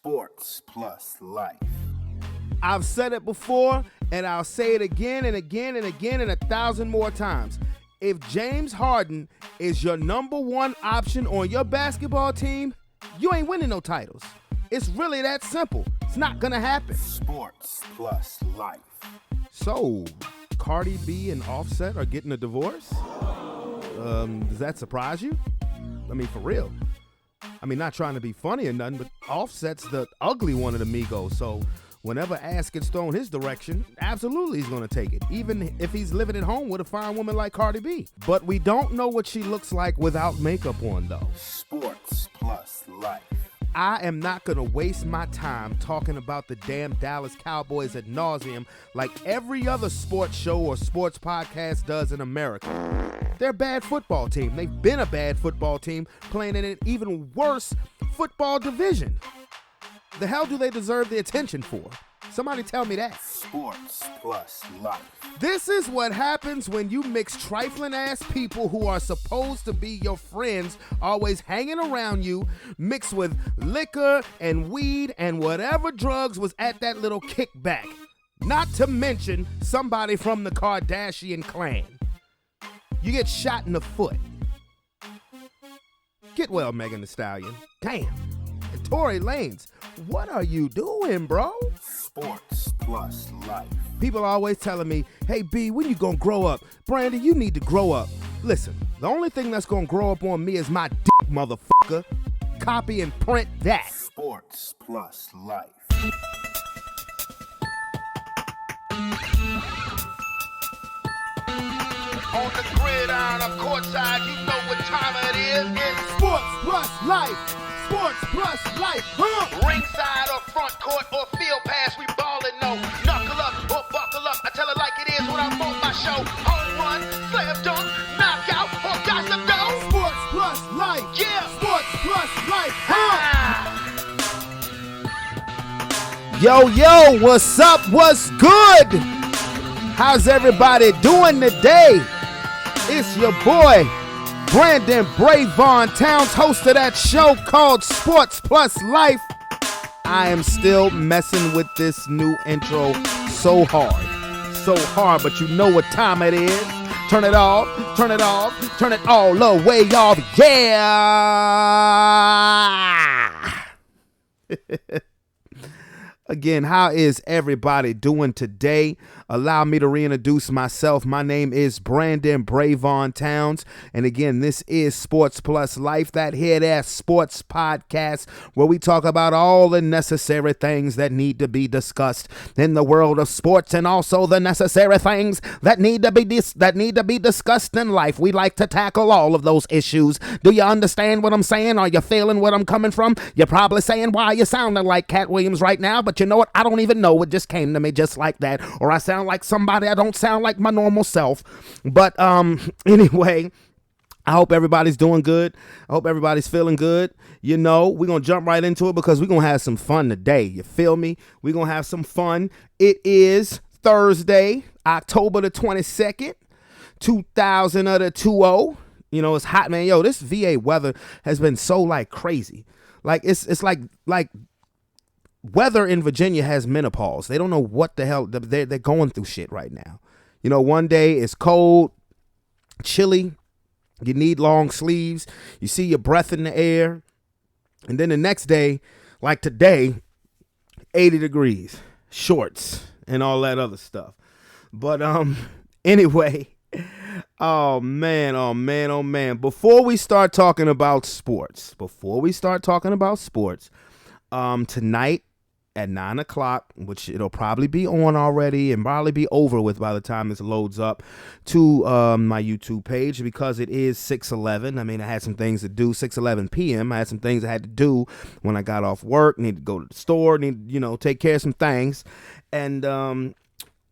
Sports plus life. I've said it before, and I'll say it again and again and again and 1,000 more times. If James Harden is your number one option on your basketball team, you ain't winning no titles. It's really that simple. It's not gonna happen. Sports plus life. So, Cardi B and Offset are getting a divorce? Does that surprise you? I mean, for real. I mean, not trying to be funny or nothing, but Offset's the ugly one of the Migos, so whenever ass gets thrown his direction, absolutely he's going to take it, even if he's living at home with a fine woman like Cardi B. But we don't know what she looks like without makeup on, though. Sports plus life. I am not going to waste my time talking about the damn Dallas Cowboys ad nauseum like every other sports show or sports podcast does in America. They're a bad football team. They've been a bad football team playing in an even worse football division. The hell do they deserve the attention for? Somebody tell me that. Sports plus life. This is what happens when you mix trifling ass people who are supposed to be your friends, always hanging around you, mixed with liquor and weed and whatever drugs was at that little kickback. Not to mention somebody from the Kardashian clan. You get shot in the foot. Get well, Megan Thee Stallion. Damn. And Tory Lanez, what are you doing, bro? Sports plus life. People are always telling me, hey, B, when you gonna grow up? Brandon, you need to grow up. Listen, the only thing that's gonna grow up on me is my dick, motherfucker. Copy and print that. Sports plus life. On the gridiron or courtside, you know what time it is. It's sports plus life. Sports plus life, huh? Ringside or front court or field pass, we ballin', no. Knuckle up or buckle up. I tell it like it is when I'm on my show. Home run, slam dunk, knockout, or gossip though. Sports plus life, yeah. Sports plus life, huh? Yo, what's up? What's good? How's everybody doing today? It's your boy, Brandon Brevon Towns, host of that show called Sports Plus Life. I am still messing with this new intro so hard, but you know what time it is. Turn it off, turn it all the way off, yeah! Again, how is everybody doing today? Allow me to reintroduce myself. My name is Brandon Brevon Towns. And again, this is Sports Plus Life, that hit-ass sports podcast where we talk about all the necessary things that need to be discussed in the world of sports and also the necessary things that need to be discussed in life. We like to tackle all of those issues. Do you understand what I'm saying? Are you feeling what I'm coming from? You're probably saying, why you sounding like Cat Williams right now? But you know what? I don't even know. It just came to me just like that. Or I sound like somebody. I don't sound like my normal self. But anyway, I hope everybody's doing good. I hope everybody's feeling good. You know, we're going to jump right into it because we're going to have some fun today. You feel me? We're going to have some fun. It is Thursday, October the 22nd, 2020. You know, it's hot, man. Yo, this VA weather has been so like crazy. Like it's like weather in Virginia has menopause. They don't know what the hell they're going through shit right now. You know, one day it's cold, chilly. You need long sleeves. You see your breath in the air. And then the next day, like today, 80 degrees, shorts and all that other stuff. But anyway, oh man. Before we start talking about sports, tonight at 9 o'clock, which it'll probably be on already and probably be over with by the time this loads up to my YouTube page, because it is 6:11. I mean, I had some things to do. 6:11 p.m. I had some things I had to do when I got off work. Need to go to the store. Need, take care of some things. And but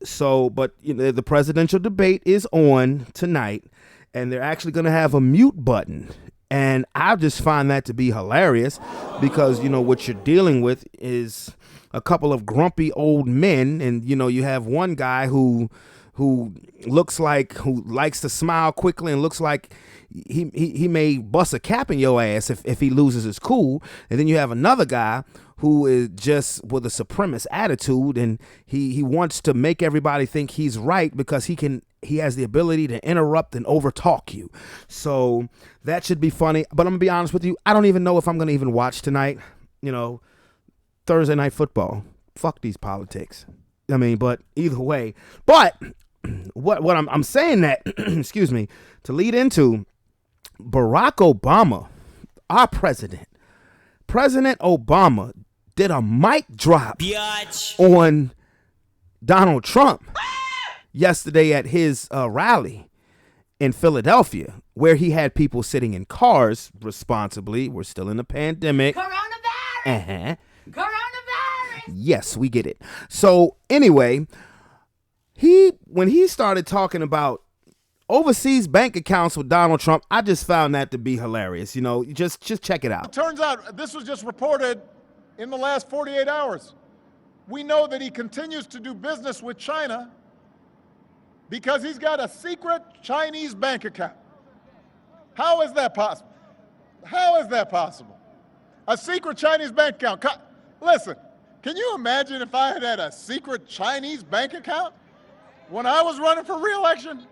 the presidential debate is on tonight, and they're actually going to have a mute button. And I just find that to be hilarious because, what you're dealing with is a couple of grumpy old men. And, you have one guy who who likes to smile quickly and looks like he may bust a cap in your ass if he loses his cool. And then you have another guy who is just with a supremacist attitude, and he wants to make everybody think he's right because he has the ability to interrupt and overtalk you. So that should be funny. But I'm gonna be honest with you, I don't even know if I'm gonna even watch tonight. Thursday night football. Fuck these politics. I mean, but either way. But what I'm saying that, excuse me, to lead into Barack Obama, our President Obama did a mic drop on Donald Trump yesterday at his rally in Philadelphia, where he had people sitting in cars responsibly. We're still in a pandemic. Coronavirus! Coronavirus! Yes, we get it. So anyway, when he started talking about overseas bank accounts with Donald Trump, I just found that to be hilarious. Just check it out. It turns out this was just reported in the last 48 hours. We know that he continues to do business with China because he's got a secret Chinese bank account. How is that possible? How is that possible? A secret Chinese bank account. Listen, can you imagine if I had a secret Chinese bank account when I was running for re-election?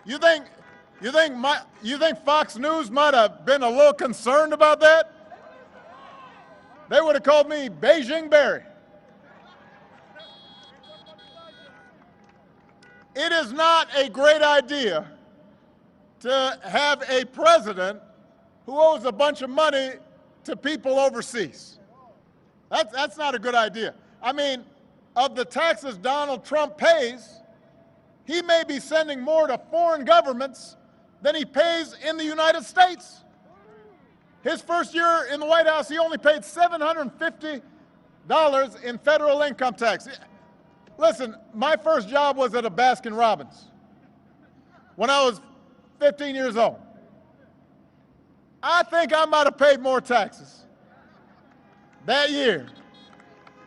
You think Fox News might have been a little concerned about that? They would have called me Beijing Barry. It is not a great idea to have a president who owes a bunch of money to people overseas. That's not a good idea. I mean, of the taxes Donald Trump pays, he may be sending more to foreign governments than he pays in the United States. His first year in the White House, he only paid $750 in federal income tax. Listen, my first job was at a Baskin-Robbins when I was 15 years old. I think I might have paid more taxes that year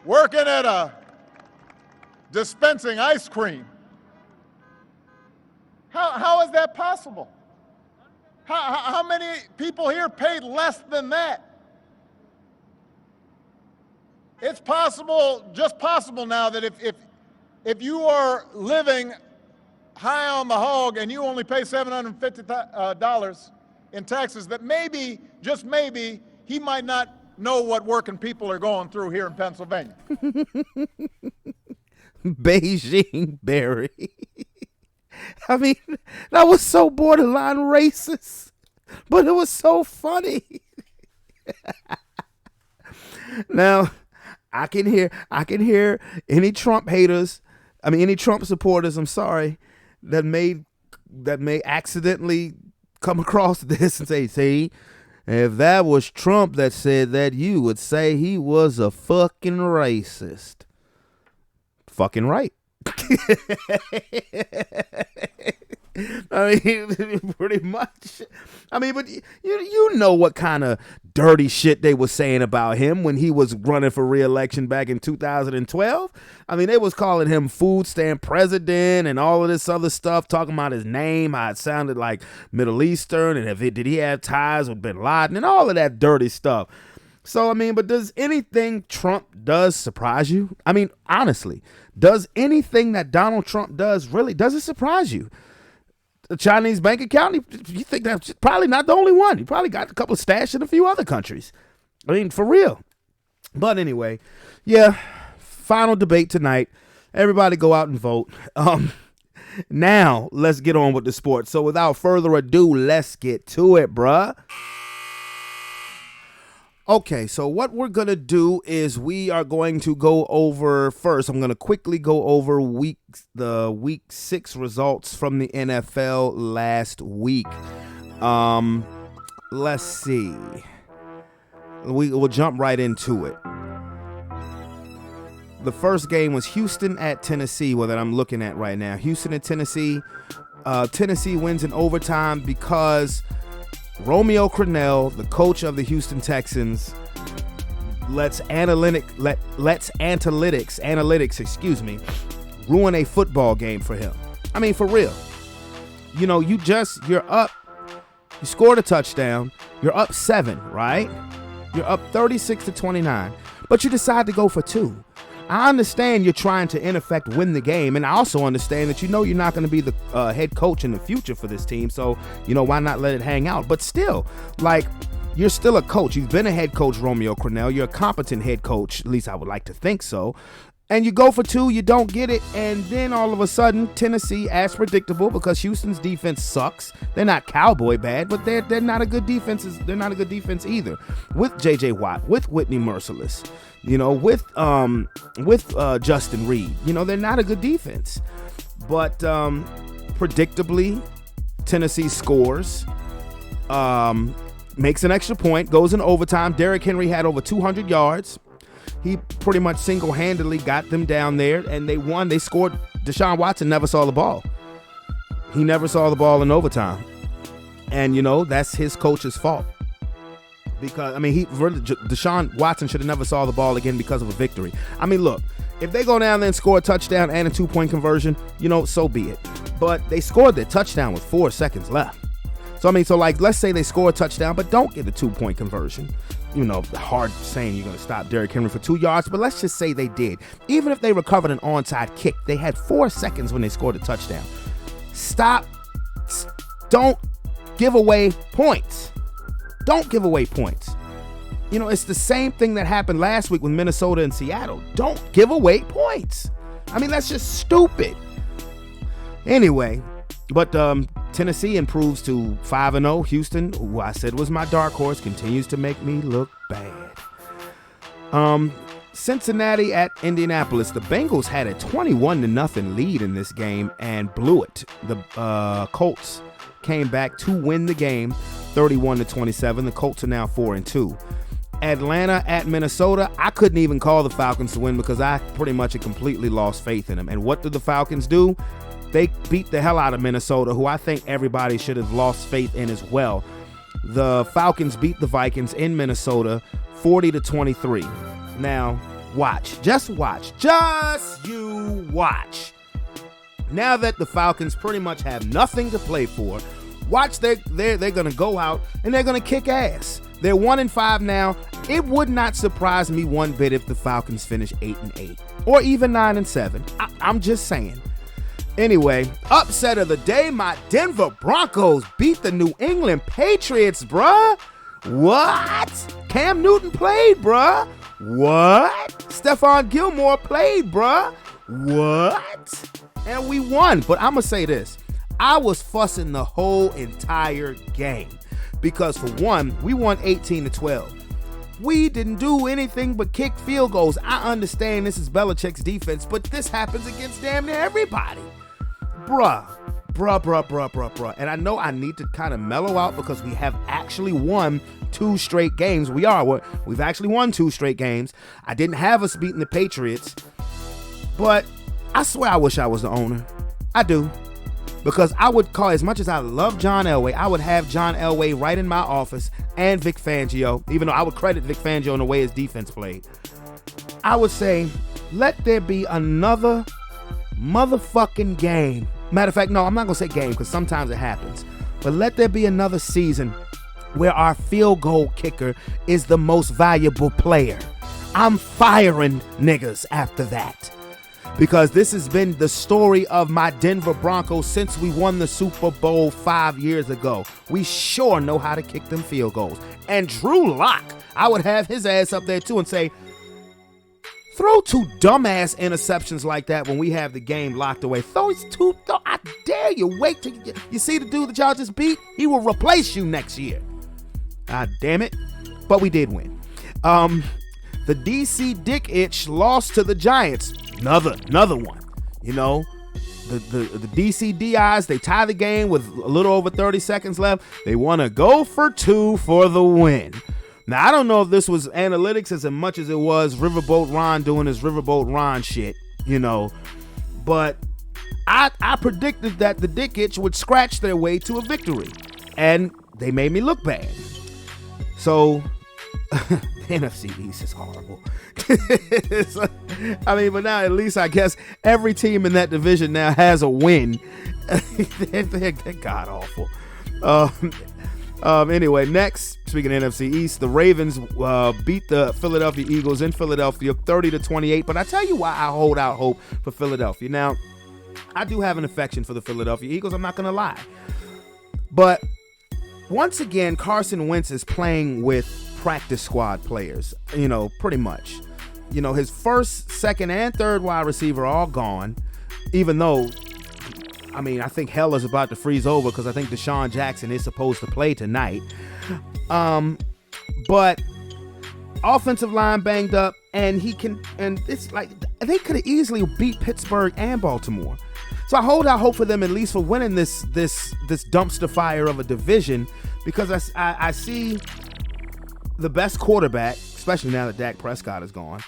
working at a dispensing ice cream. How is that possible? How many people here paid less than that? It's possible, just possible now, that if you are living high on the hog and you only pay $750 in taxes, that maybe, just maybe, he might not know what working people are going through here in Pennsylvania. Beijing Barry. I mean, that was so borderline racist, but it was so funny. Now, I can hear any Trump haters, any Trump supporters, that may accidentally come across this and say, see, if that was Trump that said that, you would say he was a fucking racist. Fucking right. Pretty much. But you know what kind of dirty shit they were saying about him when he was running for re-election back in 2012. They was calling him food stamp president and all of this other stuff, talking about his name, how it sounded like Middle Eastern, and did he have ties with Bin Laden and all of that dirty stuff. So, but does anything Trump does surprise you? Honestly, does anything that Donald Trump does it surprise you? The Chinese bank account, you think that's probably not the only one. He probably got a couple of stash in a few other countries. For real. But anyway, yeah, final debate tonight. Everybody go out and vote. Now, let's get on with the sports. So without further ado, let's get to it, bruh. Okay, so what we're going to do is we are going to go over first. I'm going to quickly go over the week 6 results from the NFL last week. Let's see. We'll jump right into it. The first game was Houston at Tennessee, that I'm looking at right now. Houston at Tennessee. Tennessee wins in overtime because Romeo Crennel, the coach of the Houston Texans, let's analytics, ruin a football game for him. I mean, for real. You know, you're up. You scored a touchdown. You're up 7, right? You're up 36-29, but you decide to go for 2. I understand you're trying to, in effect, win the game, and I also understand that you're not going to be the head coach in the future for this team, so, why not let it hang out? But still, like, you're still a coach. You've been a head coach, Romeo Crennel. You're a competent head coach, at least I would like to think so. And you go for 2, you don't get it, and then all of a sudden, Tennessee, as predictable, because Houston's defense sucks. They're not cowboy bad, but they're not a good defense. They're not a good defense either. With J.J. Watt, with Whitney Merciless, with Justin Reed, they're not a good defense. But predictably, Tennessee scores, makes an extra point, goes in overtime. Derrick Henry had over 200 yards. He pretty much single-handedly got them down there, and they won. They scored. Deshaun Watson never saw the ball. He never saw the ball in overtime. And, that's his coach's fault. Because, Deshaun Watson should have never saw the ball again because of a victory. I mean, look, if they go down there and score a touchdown and a 2-point conversion, so be it. But they scored their touchdown with 4 seconds left. So, let's say they score a touchdown, but don't get a 2-point conversion. Hard saying you're going to stop Derrick Henry for 2 yards, but let's just say they did. Even if they recovered an onside kick, they had 4 seconds when they scored a touchdown. Don't give away points. Don't give away points. It's the same thing that happened last week with Minnesota and Seattle. Don't give away points. That's just stupid. Anyway, but Tennessee improves to 5-0. Houston, who I said was my dark horse, continues to make me look bad. Cincinnati at Indianapolis. The Bengals had a 21-0 lead in this game and blew it. The Colts came back to win the game 31-27. The Colts are now 4-2. Atlanta at Minnesota. I couldn't even call the Falcons to win because I pretty much had completely lost faith in them. And what did the Falcons do? They beat the hell out of Minnesota, who I think everybody should have lost faith in as well. The Falcons beat the Vikings in Minnesota 40-23. Now, just you watch. Now that the Falcons pretty much have nothing to play for, watch they're going to go out and they're going to kick ass. They're 1-5 now. It would not surprise me one bit if the Falcons finish 8-8 or even 9-7. I'm just saying. Anyway, upset of the day, my Denver Broncos beat the New England Patriots, bruh. What? Cam Newton played, bruh. What? Stephon Gilmore played, bruh. What? And we won. But I'm going to say this. I was fussing the whole entire game because, for one, we won 18-12. We didn't do anything but kick field goals. I understand this is Belichick's defense, but this happens against damn near everybody. Bruh. And I know I need to kind of mellow out because we have actually won 2 straight games. We've actually won 2 straight games. I didn't have us beating the Patriots, but I swear I wish I was the owner. I do. Because I would call, as much as I love John Elway, I would have John Elway right in my office and Vic Fangio, even though I would credit Vic Fangio in the way his defense played. I would say, let there be another motherfucking game. Matter of fact, no, I'm not going to say game because sometimes it happens. But let there be another season where our field goal kicker is the most valuable player. I'm firing niggas after that. Because this has been the story of my Denver Broncos since we won the Super Bowl 5 years ago. We sure know how to kick them field goals. And Drew Lock, I would have his ass up there too and say, throw 2 dumbass interceptions like that when we have the game locked away. I dare you. Wait till you see the dude that y'all just beat? He will replace you next year. God damn it. But we did win. The DC Dick Itch lost to the Giants. Another one. The DC DIs, they tie the game with a little over 30 seconds left. They want to go for 2 for the win. Now, I don't know if this was analytics as much as it was Riverboat Ron doing his Riverboat Ron shit, But I predicted that the Dick Itch would scratch their way to a victory. And they made me look bad. So NFC East is horrible. But now at least I guess every team in that division now has a win. they're god awful. Anyway, next, speaking of NFC East, the Ravens beat the Philadelphia Eagles in Philadelphia 30-28. But I tell you why I hold out hope for Philadelphia. Now, I do have an affection for the Philadelphia Eagles. I'm not going to lie. But once again, Carson Wentz is playing with practice squad players, pretty much. His first, second, and third wide receiver are all gone, even though, I think hell is about to freeze over because I think Deshaun Jackson is supposed to play tonight. But offensive line banged up, and it's like they could have easily beat Pittsburgh and Baltimore. So I hold out hope for them at least for winning this dumpster fire of a division, because I see the best quarterback, especially now that Dak Prescott is gone,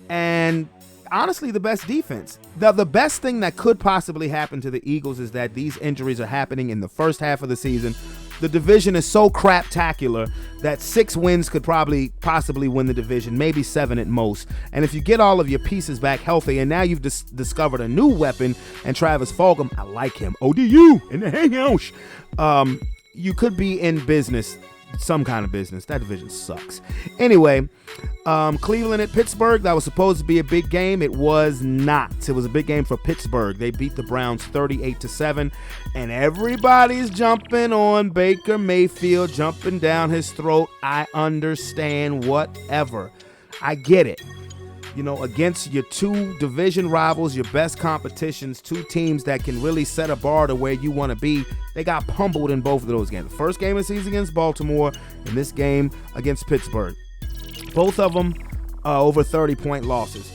and honestly the best defense. The best thing that could possibly happen to the Eagles is that these injuries are happening in the first half of the season. The division is so craptacular that 6 wins could possibly win the division, maybe 7 at most. And if you get all of your pieces back healthy, and now you've discovered a new weapon, and Travis Fulgham, I like him, ODU in the house, you could be in business, some kind of business. That division sucks. Anyway, Cleveland at Pittsburgh, that was supposed to be a big game. It was not. It was a big game for Pittsburgh. They beat the Browns 38-7, and everybody's jumping on Baker Mayfield, jumping down his throat. I understand, whatever. I get it. Against your 2 division rivals, your best competitions, 2 teams that can really set a bar to where you want to be, they got pummeled in both of those games. The first game of the season against Baltimore, and this game against Pittsburgh. Both of them over 30-point losses.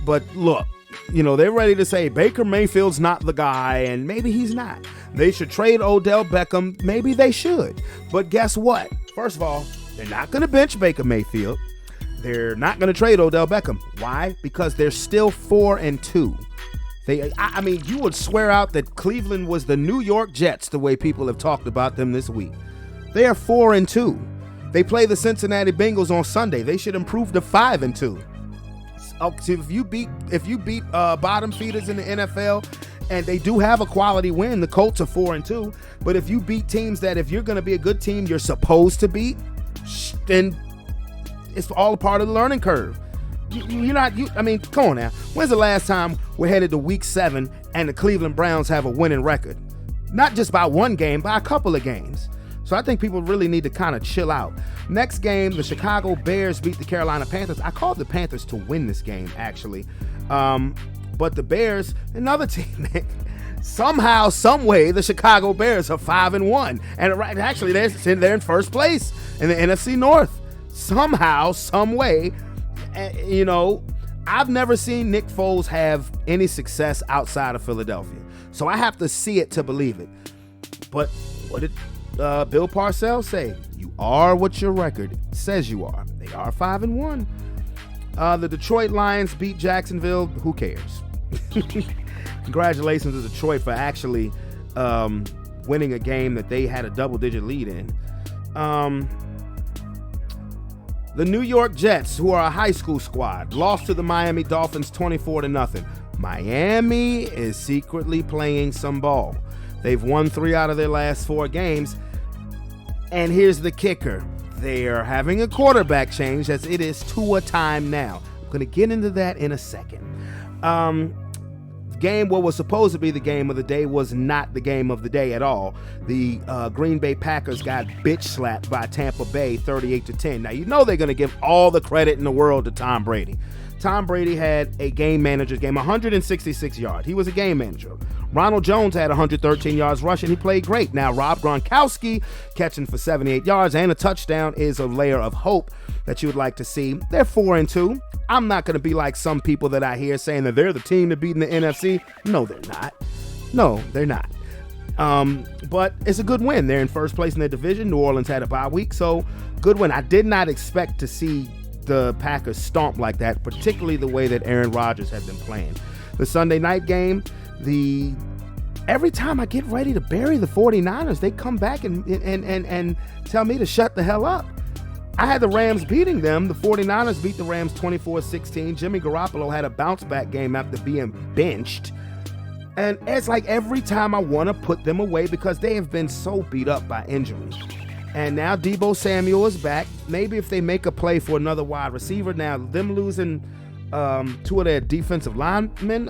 But look, they're ready to say Baker Mayfield's not the guy, and maybe he's not. They should trade Odell Beckham. Maybe they should. But guess what? First of all, they're not going to bench Baker Mayfield. They're not going to trade Odell Beckham. Why? Because they're still 4-2. You would swear out that Cleveland was the New York Jets the way people have talked about them this week. They are 4-2. They play the Cincinnati Bengals on Sunday. They should improve to 5-2. So if you beat bottom feeders in the NFL, and they do have a quality win, the Colts are 4-2. But if you beat teams that, if you're going to be a good team, you're supposed to beat, then it's all a part of the learning curve. Come on now. When's the last time we're headed to week 7 and the Cleveland Browns have a winning record? Not just by one game, by a couple of games. So I think people really need to kind of chill out. Next game, the Chicago Bears beat the Carolina Panthers. I called the Panthers to win this game, actually. But the Bears, another team, somehow, some way, the Chicago Bears are 5-1. And actually, they're in first place in the NFC North. Somehow, some way, I've never seen Nick Foles have any success outside of Philadelphia. So I have to see it to believe it. But what did Bill Parcells say? You are what your record says you are. They are 5-1. The Detroit Lions beat Jacksonville. Who cares? Congratulations to Detroit for actually winning a game that they had a double-digit lead in. The New York Jets, who are a high school squad, lost to the Miami Dolphins 24-0. Miami is secretly playing some ball. They've won 3 out of their last 4 games. And here's the kicker. They are having a quarterback change, as it is Tua time now. I'm going to get into that in a second. Game what was supposed to be the game of the day was not the game of the day at all. The Green Bay Packers got bitch slapped by Tampa Bay 38-10. Now they're going to give all the credit in the world to Tom Brady. Tom Brady had a game manager's game, 166 yards. He was a game manager. Ronald Jones had 113 yards rushing. He played great. Now Rob Gronkowski catching for 78 yards and a touchdown is a layer of hope that you would like to see. They're 4-2. I'm not going to be like some people that I hear saying that they're the team to beat in the NFC. No, they're not. No, they're not. But it's a good win. They're in first place in their division. New Orleans had a bye week, so good win. I did not expect to see the Packers stomp like that, particularly the way that Aaron Rodgers had been playing. The Sunday night game, every time I get ready to bury the 49ers, they come back and tell me to shut the hell up. I had the Rams beating them. The 49ers beat the Rams 24-16. Jimmy Garoppolo had a bounce-back game after being benched. And it's like every time I want to put them away because they have been so beat up by injury. And now Deebo Samuel is back. Maybe if they make a play for another wide receiver. Now, them losing two of their defensive linemen,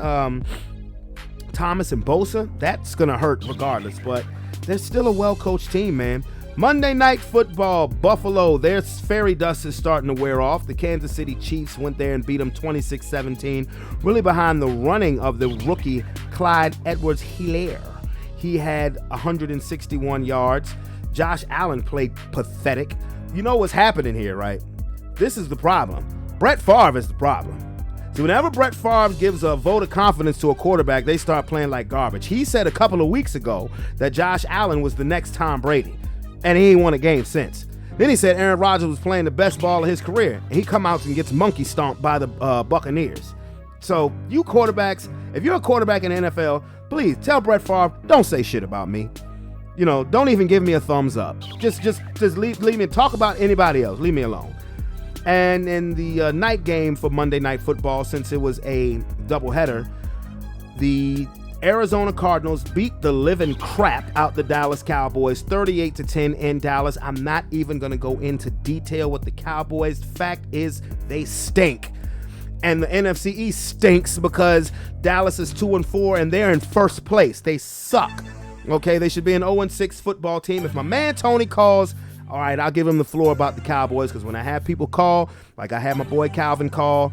Thomas and Bosa, that's going to hurt regardless. But they're still a well-coached team, man. Monday Night Football, Buffalo, their fairy dust is starting to wear off. The Kansas City Chiefs went there and beat them 26-17, really behind the running of the rookie Clyde Edwards-Helaire. He had 161 yards. Josh Allen played pathetic. You know what's happening here, right? This is the problem. Brett Favre is the problem. See, whenever Brett Favre gives a vote of confidence to a quarterback, they start playing like garbage. He said a couple of weeks ago that Josh Allen was the next Tom Brady. And he ain't won a game since. Then he said Aaron Rodgers was playing the best ball of his career. And he come out and gets monkey stomped by the Buccaneers. So you quarterbacks, if you're a quarterback in the NFL, please tell Brett Favre, don't say shit about me. You know, don't even give me a thumbs up. Just leave me. Talk about anybody else. Leave me alone. And in the night game for Monday Night Football, since it was a doubleheader, the Arizona Cardinals beat the living crap out the Dallas Cowboys 38-10 in Dallas. I'm not even going to go into detail with the Cowboys. The fact is they stink. And the NFC East stinks because Dallas is 2-4 and they're in first place. They suck. Okay, they should be an 0-6 football team. If my man Tony calls, all right, I'll give him the floor about the Cowboys because when I have people call, like I had my boy Calvin call,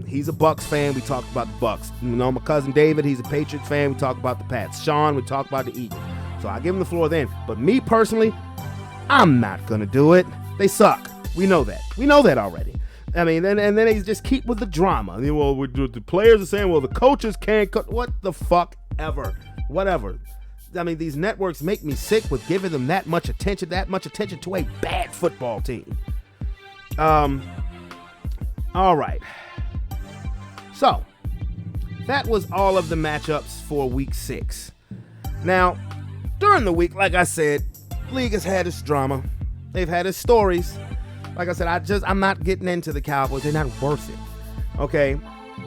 he's a Bucks fan. We talked about the Bucks. You know, my cousin David, he's a Patriots fan. We talked about the Pats. Sean, we talked about the Eagles. So I give him the floor then. But me personally, I'm not gonna do it. They suck. We know that. We know that already. I mean, and then they just keep with the drama. I mean, well, the players are saying, well, the coaches can't cut. What the fuck ever? Whatever. I mean, these networks make me sick with giving them that much attention to a bad football team. All right. So, that was all of the matchups for week 6. Now, during the week, like I said, league has had its drama. They've had its stories. Like I said, I'm not getting into the Cowboys. They're not worth it. Okay.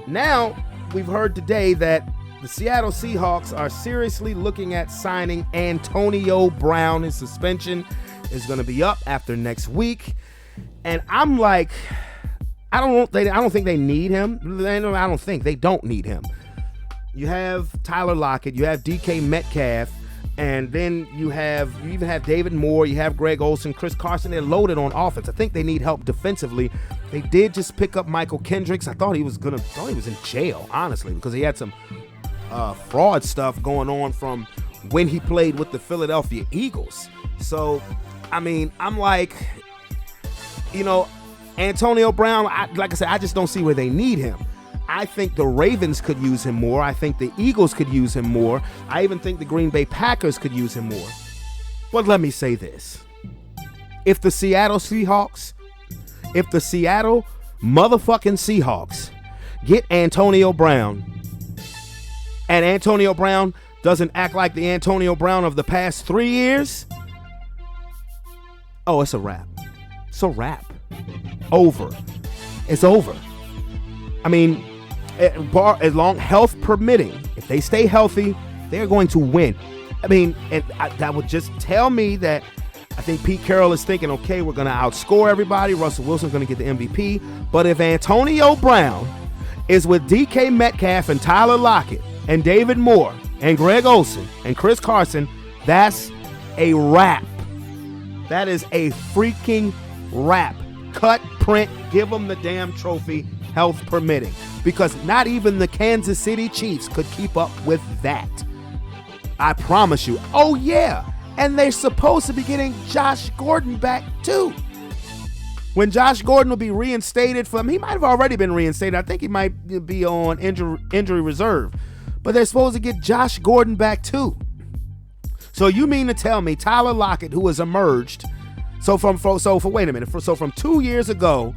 Now, we've heard today that the Seattle Seahawks are seriously looking at signing Antonio Brown. His suspension is going to be up after next week. And I'm like, I don't think they need him. They don't need him. You have Tyler Lockett, you have DK Metcalf, and then you even have David Moore, you have Greg Olsen, Chris Carson. They're loaded on offense. I think they need help defensively. They did just pick up Michael Kendricks. I thought he was in jail, honestly, because he had some fraud stuff going on from when he played with the Philadelphia Eagles. So, I mean, I'm like, you know, Antonio Brown, like I said, I just don't see where they need him. I think the Ravens could use him more. I think the Eagles could use him more. I even think the Green Bay Packers could use him more. But let me say this. If the Seattle motherfucking Seahawks get Antonio Brown, and Antonio Brown doesn't act like the Antonio Brown of the past 3 years, oh, it's a wrap. It's a wrap. Over. It's over. I mean, as long health permitting, if they stay healthy, they're going to win. I mean, and that would just tell me that I think Pete Carroll is thinking, okay, we're going to outscore everybody. Russell Wilson's going to get the MVP. But if Antonio Brown is with DK Metcalf and Tyler Lockett and David Moore and Greg Olsen and Chris Carson, that's a wrap. That is a freaking wrap. Cut, print, give them the damn trophy, health permitting. Because not even the Kansas City Chiefs could keep up with that. I promise you. Oh, yeah. And they're supposed to be getting Josh Gordon back, too. When Josh Gordon will be reinstated from, he might have already been reinstated. I think he might be on injury reserve. But they're supposed to get Josh Gordon back, too. So you mean to tell me Tyler Lockett, who has emerged, wait a minute. So from 2 years ago,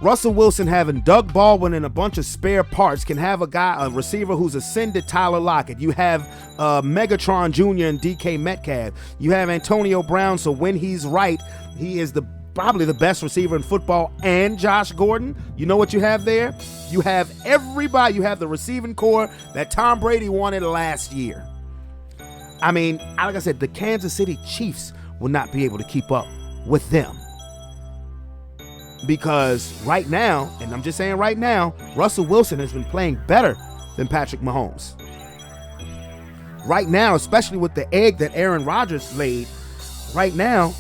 Russell Wilson having Doug Baldwin and a bunch of spare parts can have a receiver who's ascended Tyler Lockett. You have Megatron Jr. and DK Metcalf. You have Antonio Brown, so when he's right, he is probably the best receiver in football, and Josh Gordon. You know what you have there? You have everybody. You have the receiving core that Tom Brady wanted last year. I mean, like I said, the Kansas City Chiefs will not be able to keep up with them. Because right now, and I'm just saying right now, Russell Wilson has been playing better than Patrick Mahomes. Right now, especially with the egg that Aaron Rodgers laid, right now,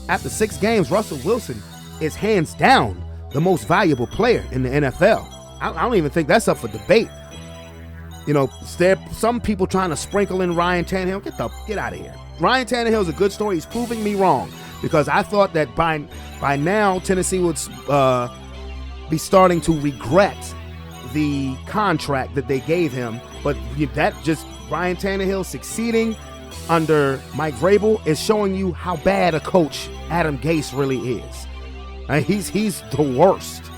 after 6 games, Russell Wilson is hands down the most valuable player in the NFL. I don't even think that's up for debate. You know, there some people trying to sprinkle in Ryan Tannehill. Get out of here. Ryan Tannehill is a good story. He's proving me wrong. Because I thought that by now Tennessee would be starting to regret the contract that they gave him. But that just Ryan Tannehill succeeding under Mike Vrabel is showing you how bad a coach Adam Gase really is. He's the worst.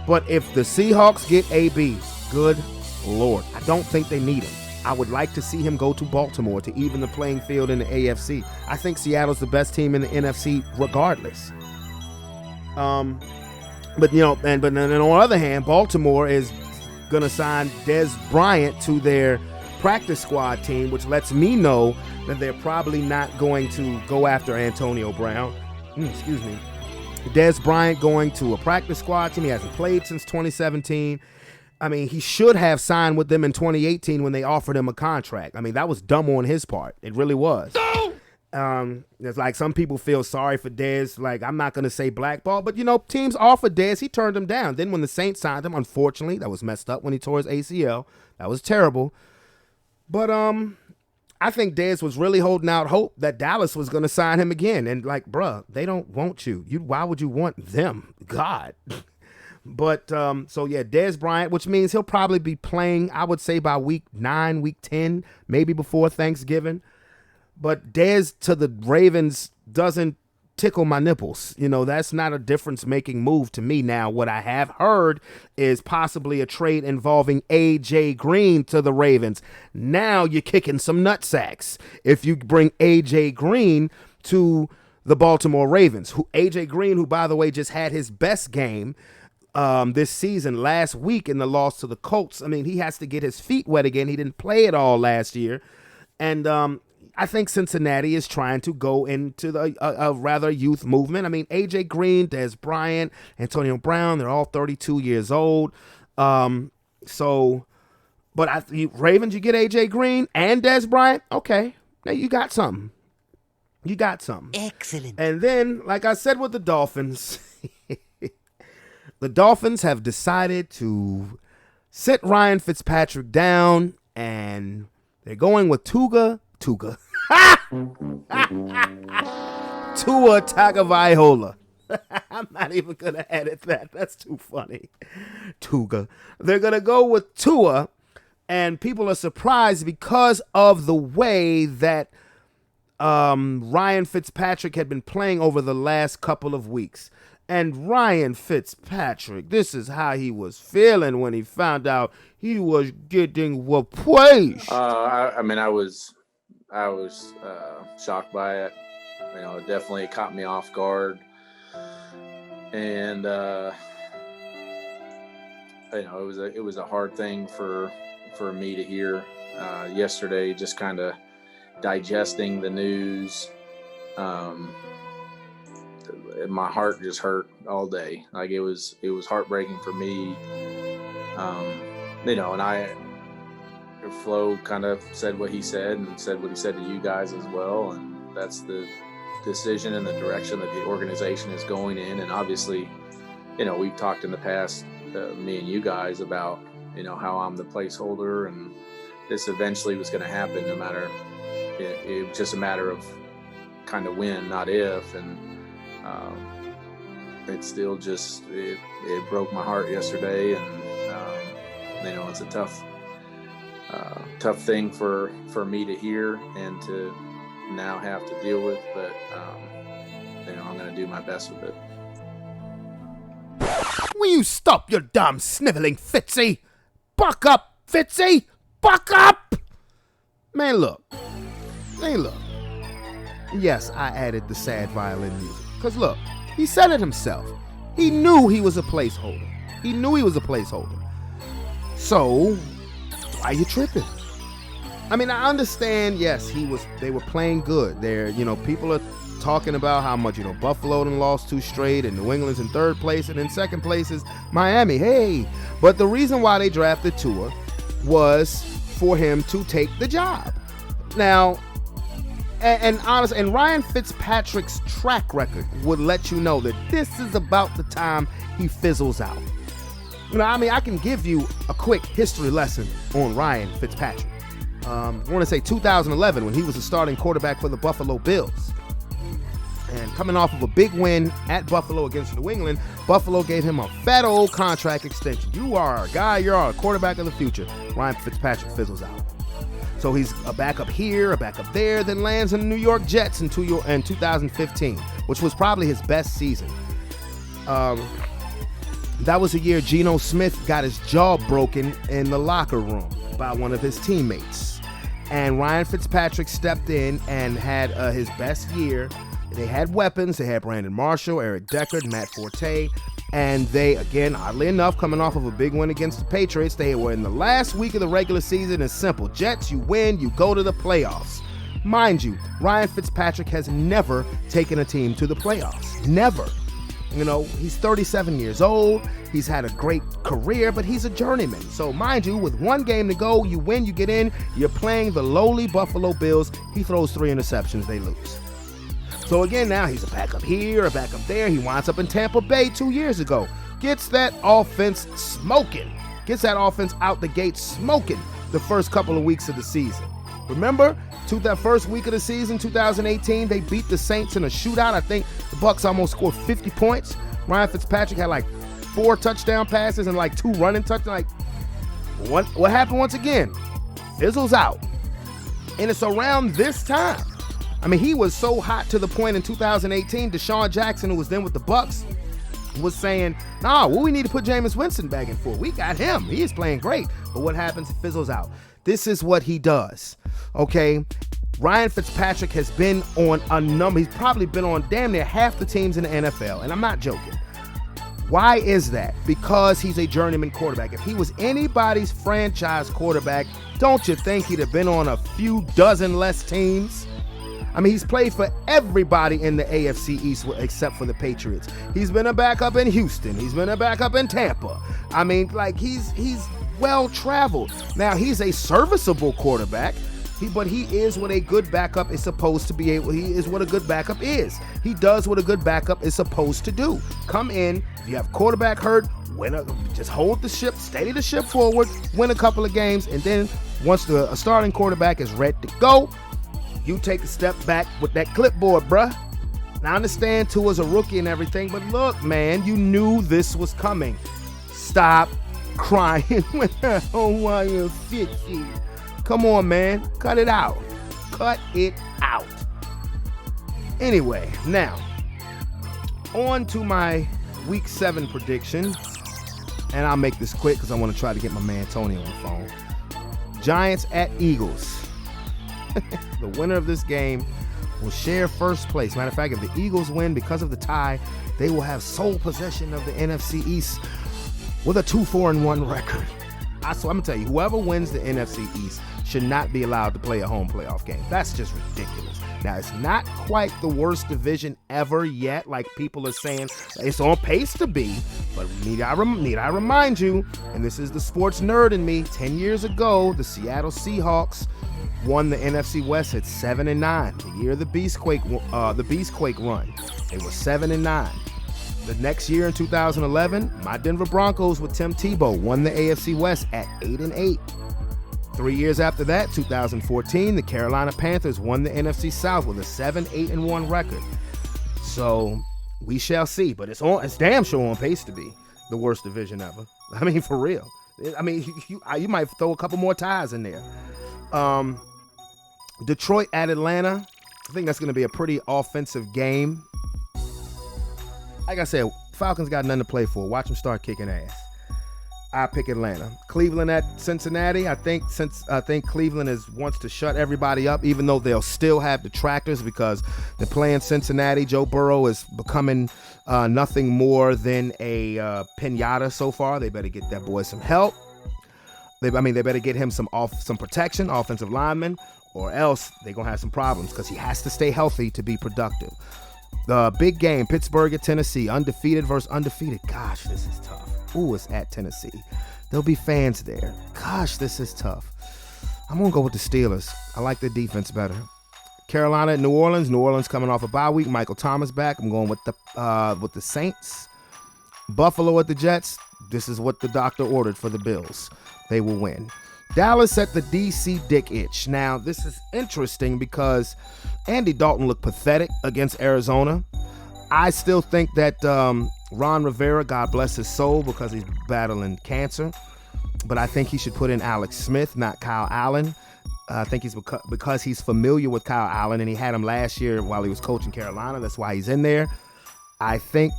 But if the Seahawks get AB, good Lord, I don't think they need him. I would like to see him go to Baltimore to even the playing field in the AFC. I think Seattle's the best team in the NFC regardless. But then on the other hand, Baltimore is going to sign Des Bryant to their practice squad team, which lets me know that they're probably not going to go after Antonio Brown. Excuse me. Des Bryant going to a practice squad team. He hasn't played since 2017. I mean, he should have signed with them in 2018 when they offered him a contract. I mean, that was dumb on his part. It really was. It's like some people feel sorry for Dez. Like, I'm not going to say blackball, but, teams offered Dez. He turned them down. Then when the Saints signed him, unfortunately, that was messed up when he tore his ACL. That was terrible. But I think Dez was really holding out hope that Dallas was going to sign him again. And, like, bruh, they don't want you. Why would you want them? God. But, Des Bryant, which means he'll probably be playing, I would say, by week 9, week 10, maybe before Thanksgiving. But Dez to the Ravens doesn't tickle my nipples. That's not a difference-making move to me. Now, what I have heard is possibly a trade involving A.J. Green to the Ravens. Now you're kicking some nutsacks if you bring A.J. Green to the Baltimore Ravens. A.J. Green, who, by the way, just had his best game this season last week in the loss to the Colts. I mean, he has to get his feet wet again. He didn't play at all last year. And I think Cincinnati is trying to go into a rather youth movement. I mean, A.J. Green, Des Bryant, Antonio Brown, they're all 32 years old. Ravens, you get A.J. Green and Des Bryant, okay, now you got something. Excellent. And then, like I said with the Dolphins, the Dolphins have decided to sit Ryan Fitzpatrick down, and they're going with Tua Tagovailoa. I'm not even going to edit that. That's too funny. Tuga. They're going to go with Tua, and people are surprised because of the way that Ryan Fitzpatrick had been playing over the last couple of weeks. And Ryan Fitzpatrick, this is how he was feeling when he found out he was getting replaced. I was shocked by it. It definitely caught me off guard. And it was a hard thing for me to hear yesterday, just kind of digesting the news. My heart just hurt all day. Like it was heartbreaking for me. And Flo kind of said what he said and said what he said to you guys as well. And that's the decision and the direction that the organization is going in. And obviously, we've talked in the past, me and you guys, about, how I'm the placeholder, and this eventually was going to happen no matter, it was just a matter of kind of when, not if. And it still just, it broke my heart yesterday. And, it's a tough thing for me to hear and to now have to deal with, but I'm going to do my best with it. Will you stop your dumb sniveling, Fitzy? Buck up, Fitzy! Buck up! Man, look. Hey, look. Yes, I added the sad violin music. Because, look, he said it himself. He knew he was a placeholder. So, why you tripping? I mean, I understand, yes, they were playing good. People are talking about how much, Buffalo done lost 2 straight and New England's in 3rd place, and in 2nd place is Miami. Hey, but the reason why they drafted Tua was for him to take the job. Now, and Ryan Fitzpatrick's track record would let you know that this is about the time he fizzles out. I can give you a quick history lesson on Ryan Fitzpatrick. I want to say 2011 when he was a starting quarterback for the Buffalo Bills. And coming off of a big win at Buffalo against New England, Buffalo gave him a fat old contract extension. You are our guy, you're our quarterback of the future. Ryan Fitzpatrick fizzles out. So he's a backup here, a backup there, then lands in the New York Jets in 2015, which was probably his best season. That was the year Geno Smith got his jaw broken in the locker room by one of his teammates. And Ryan Fitzpatrick stepped in and had his best year. They had weapons. They had Brandon Marshall, Eric Deckard, Matt Forte. And they, again, oddly enough, coming off of a big win against the Patriots, they were in the last week of the regular season. It's simple. Jets, you win, you go to the playoffs. Mind you, Ryan Fitzpatrick has never taken a team to the playoffs. Never. He's 37 years old. He's had a great career, but he's a journeyman. So mind you, with 1 game to go, you win, you get in. You're playing the lowly Buffalo Bills. He throws 3 interceptions. They lose. So again, now he's a backup here, a backup there. He winds up in Tampa Bay 2 years ago. Gets that offense smoking. Gets that offense out the gate smoking the first couple of weeks of the season. Remember, that first week of the season, 2018, they beat the Saints in a shootout. I think the Bucs almost scored 50 points. Ryan Fitzpatrick had like 4 touchdown passes and like 2 running touchdowns. What happened once again? Fizzles out. And it's around this time. He was so hot to the point in 2018, Deshaun Jackson, who was then with the Bucs, was saying, we need to put Jameis Winston back in for. We got him. He is playing great. But what happens? It fizzles out. This is what he does. Okay? Ryan Fitzpatrick has been on he's probably been on damn near half the teams in the NFL, and I'm not joking. Why is that? Because he's a journeyman quarterback. If he was anybody's franchise quarterback, don't you think he'd have been on a few dozen less teams? He's played for everybody in the AFC East except for the Patriots. He's been a backup in Houston. He's been a backup in Tampa. He's well-traveled. Now, he's a serviceable quarterback, but he is what a good backup is supposed to be able. He is what a good backup is. He does what a good backup is supposed to do. Come in, if you have quarterback hurt, just hold the ship, steady the ship forward, win a couple of games, and then once a starting quarterback is ready to go, you take a step back with that clipboard, bruh. Now, I understand Tua's a rookie and everything, but look, man, you knew this was coming. Stop crying when why you 50. Come on, man. Cut it out. Cut it out. Anyway, now, on to my Week 7 prediction. And I'll make this quick because I want to try to get my man Tony on the phone. Giants at Eagles. The winner of this game will share first place. Matter of fact, if the Eagles win because of the tie, they will have sole possession of the NFC East with a 2-4-1 record. I'm going to tell you, whoever wins the NFC East should not be allowed to play a home playoff game. That's just ridiculous. Now, it's not quite the worst division ever yet, like people are saying. It's on pace to be, but need I remind you, and this is the sports nerd in me, 10 years ago, the Seattle Seahawks won the NFC West at 7-9. The year of the Beastquake run, they were 7-9. The next year in 2011, my Denver Broncos with Tim Tebow won the AFC West at 8-8. 3 years after that, 2014, the Carolina Panthers won the NFC South with a 7-8-1 record. So we shall see, but it's damn sure on pace to be the worst division ever. For real. You might throw a couple more ties in there. Detroit at Atlanta. I think that's going to be a pretty offensive game. Like I said, Falcons got nothing to play for. Watch them start kicking ass. I pick Atlanta. Cleveland at Cincinnati. I think Cleveland wants to shut everybody up, even though they'll still have detractors because they're playing Cincinnati. Joe Burrow is becoming nothing more than a pinata so far. They better get that boy some help. They better get him some protection, offensive lineman, or else they're gonna have some problems because he has to stay healthy to be productive. The big game, Pittsburgh at Tennessee, undefeated versus undefeated. Gosh, this is tough. Ooh, it's at Tennessee. There'll be fans there. Gosh, this is tough. I'm going to go with the Steelers. I like the defense better. Carolina at New Orleans. New Orleans coming off a bye week. Michael Thomas back. I'm going with the Saints. Buffalo at the Jets. This is what the doctor ordered for the Bills. They will win. Dallas at the DC Dick Itch. Now, this is interesting because Andy Dalton looked pathetic against Arizona. I still think that Ron Rivera, God bless his soul, because he's battling cancer. But I think he should put in Alex Smith, not Kyle Allen. I think he's because he's familiar with Kyle Allen, and he had him last year while he was coaching Carolina. That's why he's in there. I think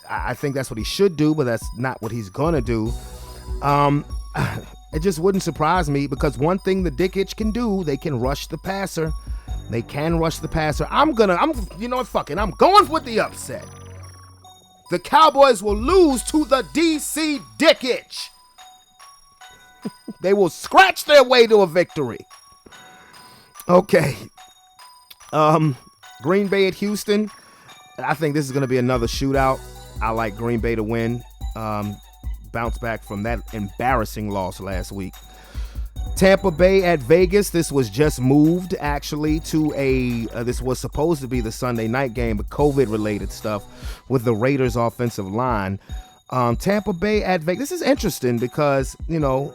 that's what he should do, but that's not what he's gonna do. It just wouldn't surprise me because one thing the Dick Itch can do, they can rush the passer. They can rush the passer. You know what? Fuck it. I'm going with the upset. The Cowboys will lose to the DC Dick Itch. They will scratch their way to a victory. Okay. Green Bay at Houston. I think this is going to be another shootout. I like Green Bay to win. Bounce back from that embarrassing loss last week. Tampa Bay at Vegas. This was just moved actually to this was supposed to be the Sunday night game, but COVID related stuff with the Raiders offensive line. Tampa Bay at Vegas. This is interesting because, you know,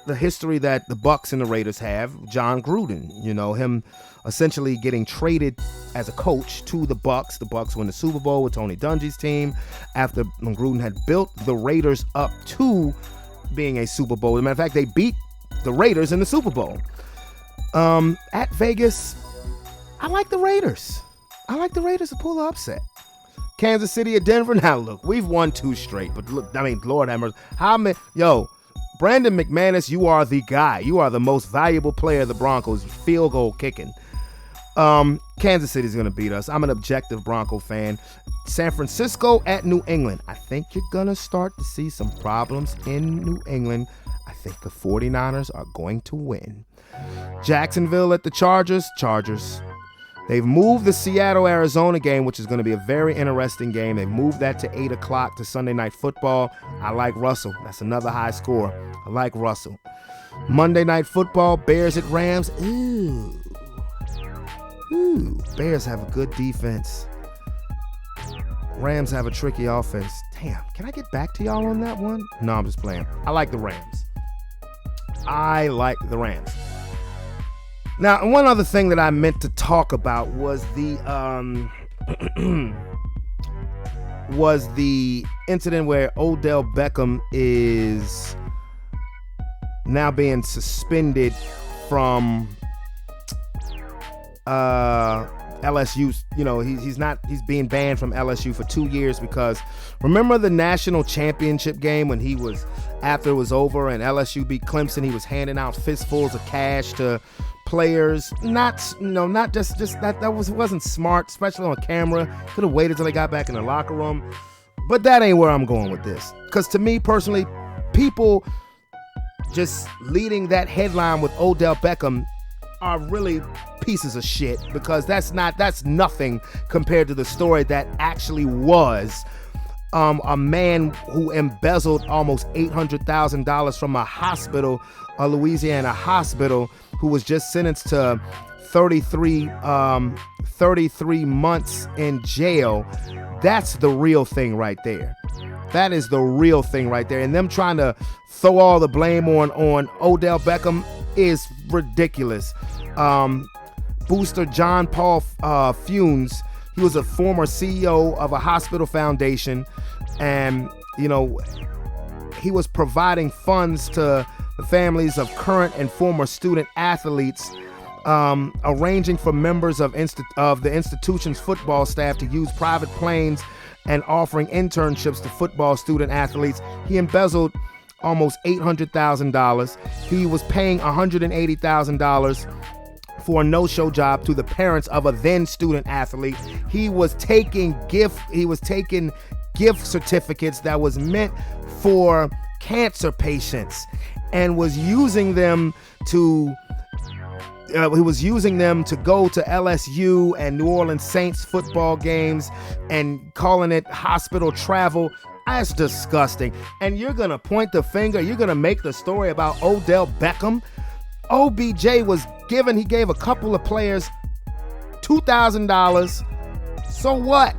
the history that the Bucs and the Raiders have. John Gruden, you know, him essentially getting traded as a coach to the Bucs. The Bucs win the Super Bowl with Tony Dungy's team after Gruden had built the Raiders up to being a Super Bowl. As a matter of fact, they beat the Raiders in the Super Bowl. At Vegas, I like the Raiders. I like the Raiders to pull the upset. Kansas City at Denver. Now, look, we've won 2 straight, but look, I mean, Lord have mercy. Brandon McManus, you are the guy. You are the most valuable player of the Broncos, field goal kicking. Kansas City's going to beat us. I'm an objective Bronco fan. San Francisco at New England. I think you're going to start to see some problems in New England. I think the 49ers are going to win. Jacksonville at the Chargers. They've moved the Seattle-Arizona game, which is going to be a very interesting game. They've moved that to 8 o'clock to Sunday Night Football. I like Russell. That's another high score. I like Russell. Monday Night Football, Bears at Rams. Ooh. Bears have a good defense. Rams have a tricky offense. Damn, can I get back to y'all on that one? No, I'm just playing. I like the Rams. Now, one other thing that I meant to talk about was the incident where Odell Beckham is now being suspended from LSU. You know, he's being banned from LSU for 2 years because remember the national championship game when after it was over and LSU beat Clemson, he was handing out fistfuls of cash to players. Not just that wasn't smart, especially on camera. Could have waited till they got back in the locker room. But that ain't where I'm going with this. Because to me personally, people just leading that headline with Odell Beckham are really pieces of shit, because that's nothing compared to the story that actually was a man who embezzled almost $800,000 from a Louisiana hospital, who was just sentenced to 33 months in jail. That's the real thing right there. That is the real thing right there. And them trying to throw all the blame on Odell Beckham is ridiculous. Booster John Paul Funes, he was a former CEO of a hospital foundation, and he was providing funds to the families of current and former student athletes, arranging for members of the institution's football staff to use private planes and offering internships to football student athletes. He embezzled almost $800,000. He was paying $180,000 for a no-show job to the parents of a then student athlete. He was taking gift certificates that was meant for cancer patients and was using them to go to LSU and New Orleans Saints football games and calling it hospital travel. That's disgusting. And you're going to point the finger. You're going to make the story about Odell Beckham. OBJ he gave a couple of players $2,000. So what?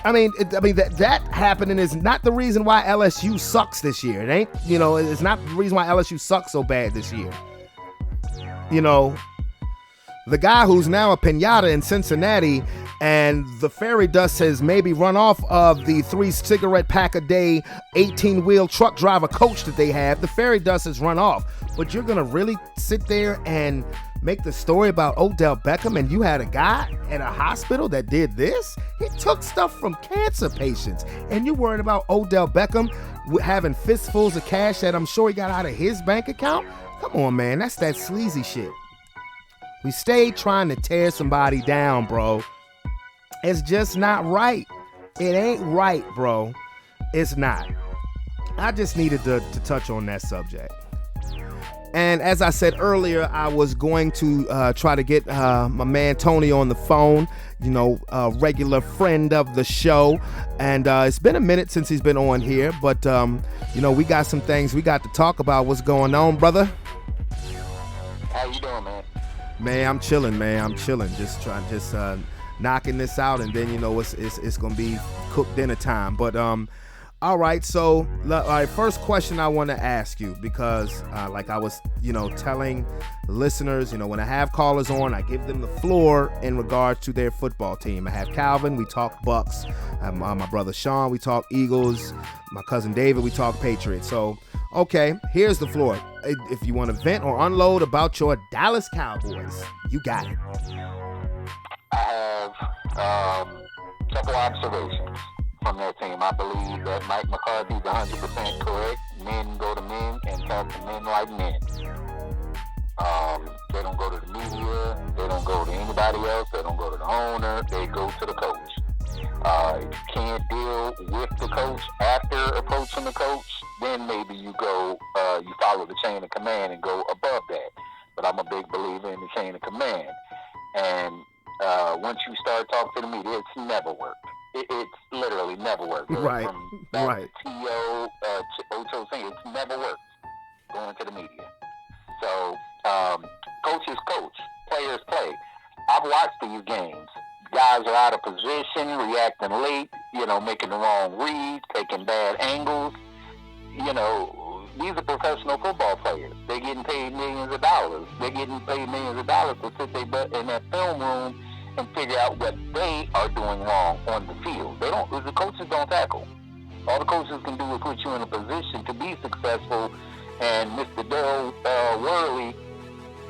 I mean, that happening is not the reason why LSU sucks this year. It ain't, it's not the reason why LSU sucks so bad this year. The guy who's now a piñata in Cincinnati and the fairy dust has maybe run off of the 3 cigarette pack a day, 18-wheel truck driver coach that they have. The fairy dust has run off. But you're going to really sit there and make the story about Odell Beckham and you had a guy at a hospital that did this? He took stuff from cancer patients. And you're worried about Odell Beckham having fistfuls of cash that I'm sure he got out of his bank account? Come on, man. That's that sleazy shit. We stayed trying to tear somebody down, bro. It's just not right. It ain't right, bro. It's not. I just needed to touch on that subject. And as I said earlier, I was going to try to get my man Tony on the phone, a regular friend of the show. And it's been a minute since he's been on here, but, we got some things we got to talk about. What's going on, brother? How you doing, man? Man, I'm chilling, man. Just knocking this out, and then, it's going to be cooked dinner time. But, all right, so first question I want to ask you, because like I was, telling listeners, when I have callers on, I give them the floor in regards to their football team. I have Calvin, we talk Bucks. I have my brother Sean, we talk Eagles. My cousin David, we talk Patriots. So, okay, here's the floor. If you want to vent or unload about your Dallas Cowboys, you got it. I have a couple observations from their team. I believe that Mike McCarthy's 100% correct. Men go to men and talk to men like men. They don't go to the media. They don't go to anybody else. They don't go to the owner. They go to the coach. If you can't deal with the coach after approaching the coach, then maybe you follow the chain of command and go above that. But I'm a big believer in the chain of command. And once you start talking to the media, it's never worked. It's literally never worked. Right. Right. T.O. Ocho saying it's never worked going to the media. So, coaches coach, players play. I've watched these games. Guys are out of position, reacting late, making the wrong reads, taking bad angles. These are professional football players. They're getting paid millions of dollars. They're getting paid millions of dollars to sit their butt in that film room and figure out what they are doing wrong on the field. The coaches don't tackle. All the coaches can do is put you in a position to be successful. And Mr. Darryl Worley,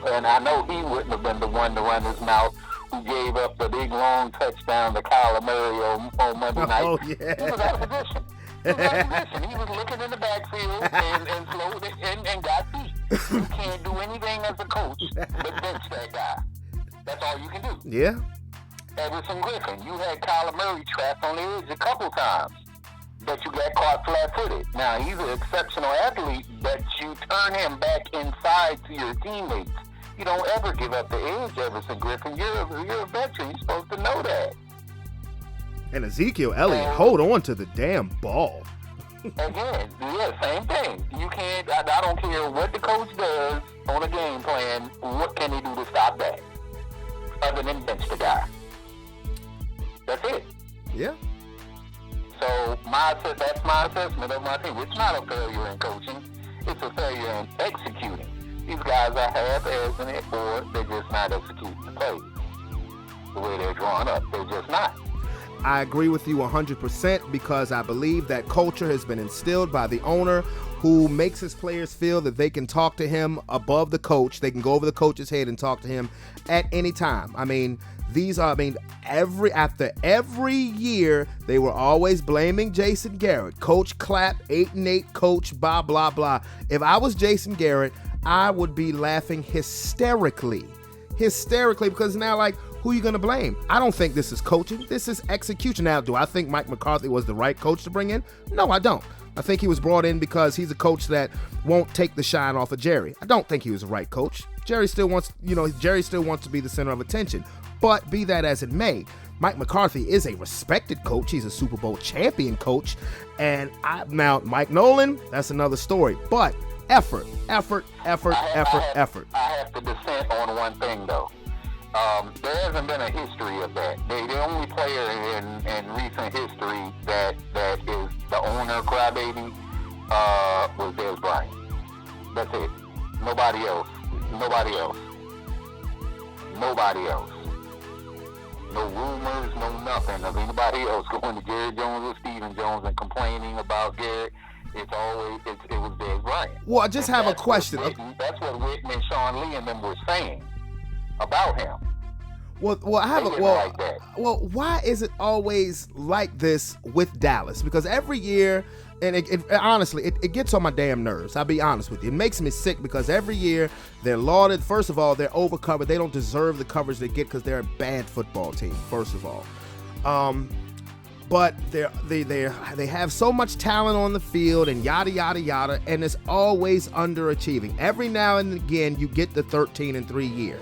and I know he wouldn't have been the one to run his mouth, who gave up the big long touchdown to Kyler Murray on Monday night. Oh, yeah. He was out of position. He was looking in the backfield and slowed it and got beat. You can't do anything as a coach but bench that guy. That's all you can do. Yeah. Everson Griffin, you had Kyler Murray trapped on the edge a couple times, but you got caught flat-footed. Now, he's an exceptional athlete, but you turn him back inside to your teammates. You don't ever give up the edge, Everson Griffin. You're a veteran. You're supposed to know that. And Ezekiel Elliott, hold on to the damn ball. Again, yeah, same thing. You can't, I don't care what the coach does on a game plan, what can he do to stop that? Other than bench the guy. That's it. Yeah. So that's my assessment of my team. It's not a failure in coaching. It's a failure in executing. These guys are half-assing it, or they're just not executing the play the way they're drawn up. They're just not. I agree with you 100% because I believe that culture has been instilled by the owner who makes his players feel that they can talk to him above the coach. They can go over the coach's head and talk to him at any time. I mean, after every year, they were always blaming Jason Garrett. Coach Clapp, 8-8 coach, blah, blah, blah. If I was Jason Garrett, I would be laughing hysterically because now, like, who are you going to blame? I don't think this is coaching. This is execution. Now, do I think Mike McCarthy was the right coach to bring in? No, I don't. I think he was brought in because he's a coach that won't take the shine off of Jerry. I don't think he was the right coach. Jerry still wants to be the center of attention. But be that as it may, Mike McCarthy is a respected coach. He's a Super Bowl champion coach. And now Mike Nolan, that's another story. But effort. I have to dissent on one thing, though. There hasn't been a history of that. The only player in recent history that is the owner crybaby was Dez Bryant. That's it. Nobody else. No rumors, no nothing of anybody else going to Garrett Jones or Stephen Jones and complaining about Garrett. It was Dez Bryant. Well, I just have a question. That's what Whitman and Sean Lee and them were saying about him. Well, why is it always like this with Dallas? Because every year, and honestly, it gets on my damn nerves. I'll be honest with you. It makes me sick because every year they're lauded. First of all, they're overcovered. They don't deserve the coverage they get because they're a bad football team, first of all. But they have so much talent on the field and yada, yada, yada, and it's always underachieving. Every now and again, you get the 13-3 year.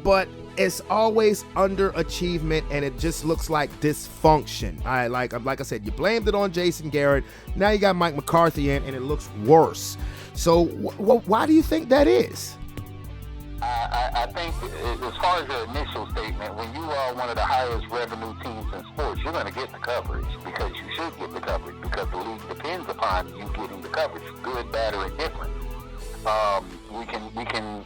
But it's always underachievement, and it just looks like dysfunction. Like I said, you blamed it on Jason Garrett. Now you got Mike McCarthy in, and it looks worse. So why do you think that is? I think as far as your initial statement, when you are one of the highest revenue teams in sports, you're going to get the coverage because you should get the coverage because the league depends upon you getting the coverage, good, bad, or indifferent. We can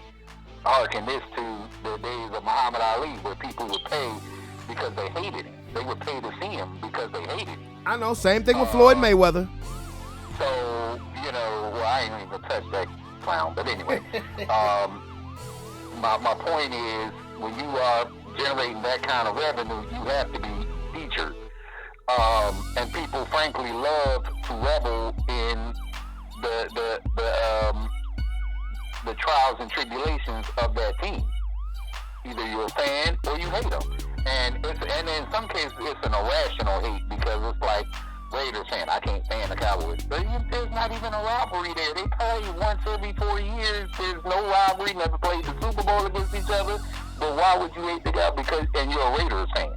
harken this to the days of Muhammad Ali where people would pay because they hated him. They would pay to see him because they hated him. I know, same thing with Floyd Mayweather. So, I ain't even touch that clown, but anyway. My point is, when you are generating that kind of revenue, you have to be featured. And people, frankly, love to revel in the trials and tribulations of that team. Either you're a fan or you hate them. And in some cases, it's an irrational hate because it's like Raiders fan, I can't stand the Cowboys. But there's not even a rivalry there. They play once every 4 years. There's no rivalry. Never played the Super Bowl against each other. But why would you hate the guy? And you're a Raiders fan.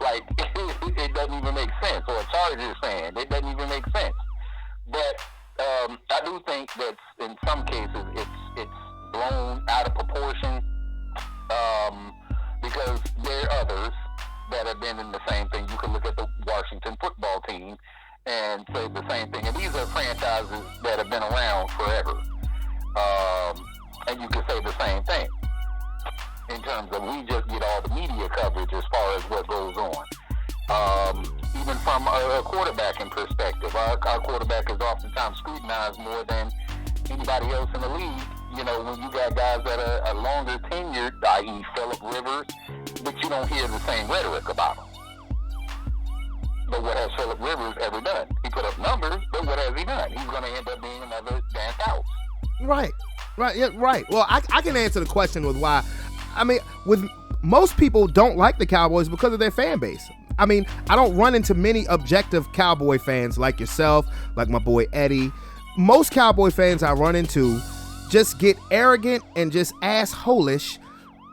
Like, it doesn't even make sense. Or a Chargers fan. It doesn't even make sense. But I do think that in some cases it's blown out of proportion because there are others that have been in the same thing. You can look at the Washington football team and say the same thing. And these are franchises that have been around forever. And you can say the same thing in terms of we just get all the media coverage as far as what goes on. Even from a quarterbacking perspective, our quarterback is oftentimes scrutinized more than anybody else in the league. When you got guys that are longer tenured, i.e. Phillip Rivers, but you don't hear the same rhetoric about him. But what has Phillip Rivers ever done? He put up numbers, but what has he done? He's going to end up being another Dan Fouts. Right. Yeah, right. Well, I can answer the question with why. I mean, with most people don't like the Cowboys because of their fan base. I mean, I don't run into many objective Cowboy fans like yourself, like my boy Eddie. Most Cowboy fans I run into just get arrogant and just assholish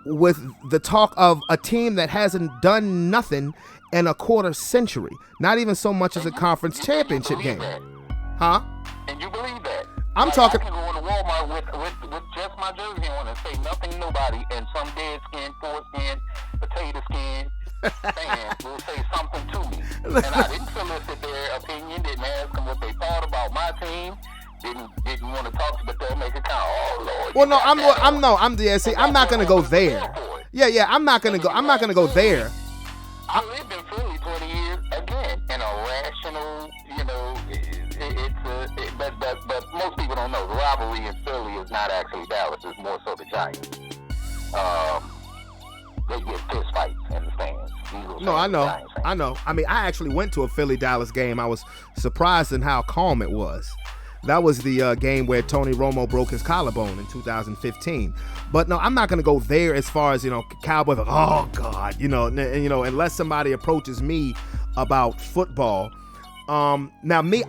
with the talk of a team that hasn't done nothing in a quarter century. Not even so much as a conference championship game. That. Huh? And you believe that? I'm talking. I can go into Walmart with just my jersey on and say nothing, nobody, and some dead skin, foreskin, potato skin fan will say something to me. And I didn't solicit their opinion, didn't ask them what they thought about my team. Didn't want to talk to, but they'll make a comment. Oh Lord. Well, no, I'm not gonna go there. Yeah, I'm not gonna go there. I lived in Philly 20 years, again, in a rational, but most people don't know. The rivalry in Philly is not actually Dallas, it's more so the Giants. They get fist fights in the stands. No, I know. I mean, I actually went to a Philly-Dallas game. I was surprised in how calm it was. That was the game where Tony Romo broke his collarbone in 2015. But no, I'm not going to go there as far as, Cowboys. Oh, God, unless somebody approaches me about football. Now,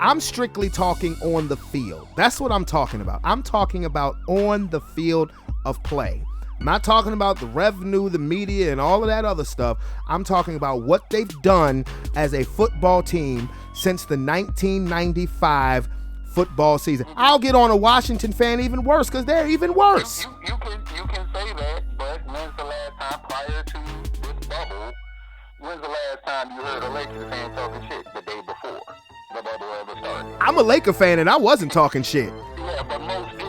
I'm strictly talking on the field. That's what I'm talking about. I'm talking about on the field of play. I'm not talking about the revenue, the media, and all of that other stuff. I'm talking about what they've done as a football team since the 1995 football season. I'll get on a Washington fan even worse because they're even worse. You can say that, but when's the last time prior to this bubble, when's the last time you heard a Lakers fan talking shit the day before the bubble ever started? I'm a Laker fan and I wasn't talking shit. Yeah, but most do.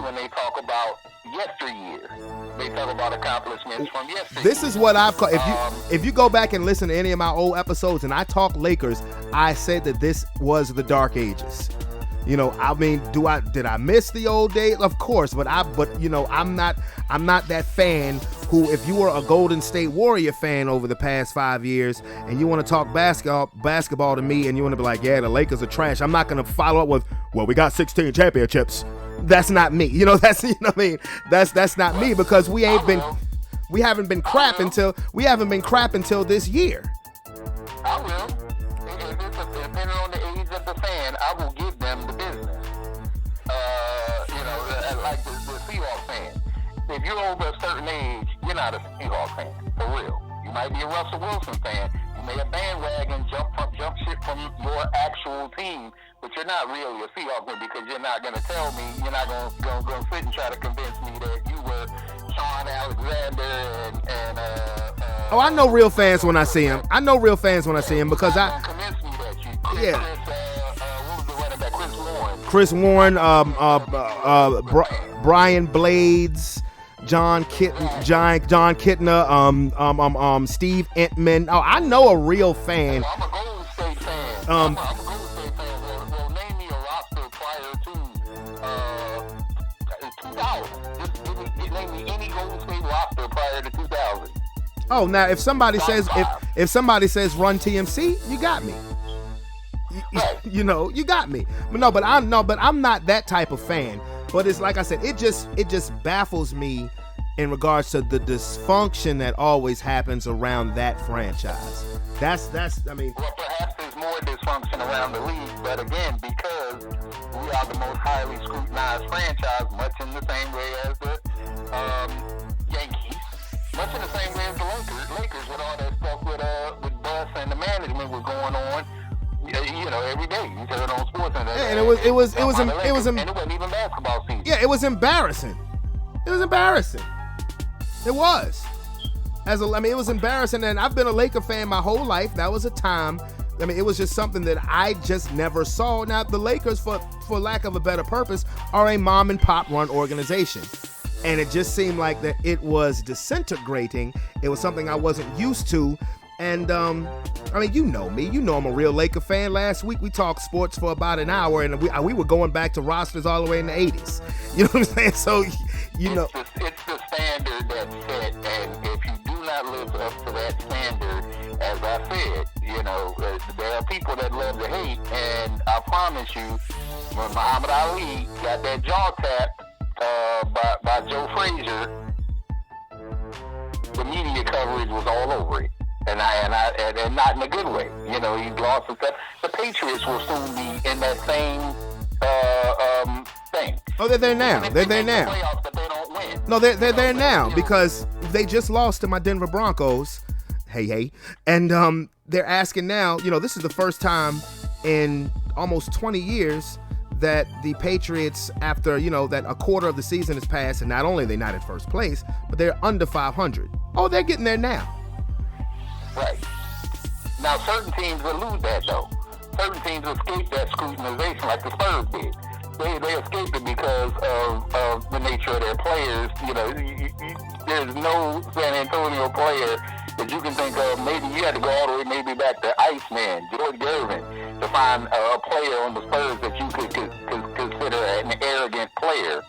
When they talk about yesteryear. They talk about accomplishments from yesteryear. This is what I've called. If you go back and listen to any of my old episodes and I talk Lakers, I said that this was the dark ages. I mean, did I miss the old days? Of course, but I'm not that fan who, if you were a Golden State Warrior fan over the past 5 years and you want to talk basketball to me and you want to be like, yeah, the Lakers are trash, I'm not going to follow up with, well, we got 16 championships. That's not me. That's not me, because we haven't been crap until this year. I will. Depending on the age of the fan, I will give them the business. Like the Seahawks fan. If you're over a certain age, you're not a Seahawks fan, for real. You might be a Russell Wilson fan. You may a bandwagon jump ship from your actual team, but you're not really a Seahawks fan because you're not going to tell me, you're not going to sit and try to convince me that you were Sean Alexander and oh, I know real fans when I see them. Because I. Convince me that you. Yeah. What was the running back? Chris Warren, Brian Blades, John Kittner, Steve Entman. Oh, I know a real fan. I'm a Golden State fan. I'm a Golden State fan. Well, name me a roster prior to 2000. Just name me any Golden State roster prior to 2000. Oh, now if somebody says run TMC, you got me. You got me. But I'm not that type of fan. But it's like I said, it just baffles me in regards to the dysfunction that always happens around that franchise. I mean. Well, perhaps there's more dysfunction around the league, but again, because we are the most highly scrutinized franchise, much in the same way as the Yankees, much in the same way as the Lakers with all that stuff with Bus and the management was going on. Every day you turn on sports and it was and it wasn't even basketball season. Yeah, it was embarrassing. It was embarrassing. It was. It was embarrassing, and I've been a Laker fan my whole life. That was a time. It was just something that I just never saw. Now, the Lakers, for lack of a better purpose, are a mom and pop run organization. And it just seemed like that it was disintegrating. It was something I wasn't used to. And, you know me. You know I'm a real Laker fan. Last week we talked sports for about an hour, and we were going back to rosters all the way in the 80s. You know what I'm saying? So, It's the standard that's set, and if you do not live up to that standard, as I said, there are people that love to hate, and I promise you, when Muhammad Ali got that jaw tapped by Joe Frazier, the media coverage was all over it. And not in a good way. He lost his stuff. The Patriots will soon be in that same thing. Oh, they're there now. They're there now. Playoffs, but they don't win. No, they're there now because they just lost to my Denver Broncos. Hey. And they're asking now, this is the first time in almost 20 years that the Patriots, after, that a quarter of the season has passed, and not only are they not in first place, but they're under 500. Oh, they're getting there now. Right. Now, certain teams will lose that, though. Certain teams escape that scrutinization like the Spurs did. They escaped it because of the nature of their players. There's no San Antonio player that you can think of. Maybe you had to go all the way maybe back to Iceman, George Gervin, to find a player on the Spurs that you could consider an arrogant player.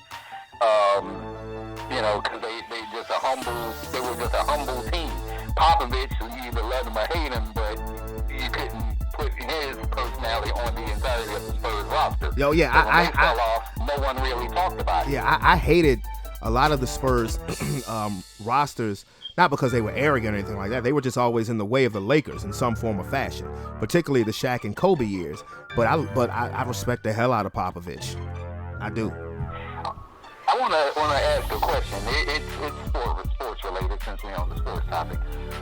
Because they were just a humble team. Popovich, you either loved him or hate him, but you couldn't put his personality on the entirety of the Spurs roster. Yo, yeah, so when they fell off, no one really talked about it. Yeah, I hated a lot of the Spurs rosters, not because they were arrogant or anything like that. They were just always in the way of the Lakers in some form or fashion, particularly the Shaq and Kobe years. But I respect the hell out of Popovich. I do. I want to ask a question. It's sports related since we're on the sports topic.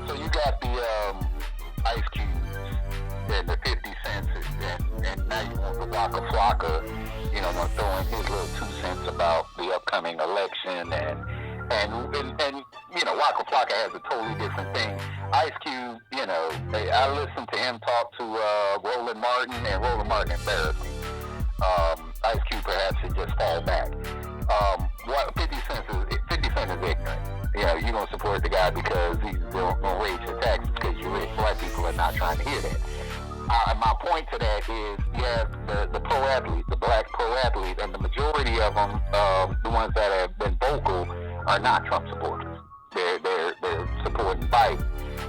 So you got the Ice Cubes and the 50 Cents, and now you want the Waka Flocka, throwing his little 2 cents about the upcoming election, and Waka Flocka has a totally different thing. Ice Cube, I listened to him talk to Roland Martin, and Roland Martin embarrassed me. Ice Cube perhaps should just fall back. 50 Cent is ignorant. You don't support the guy because he's going to raise your taxes because you're rich. Black people are not trying to hear that. My point to that is, you have the pro athletes, the black pro athletes, and the majority of them, the ones that have been vocal, are not Trump supporters. They're supporting Biden,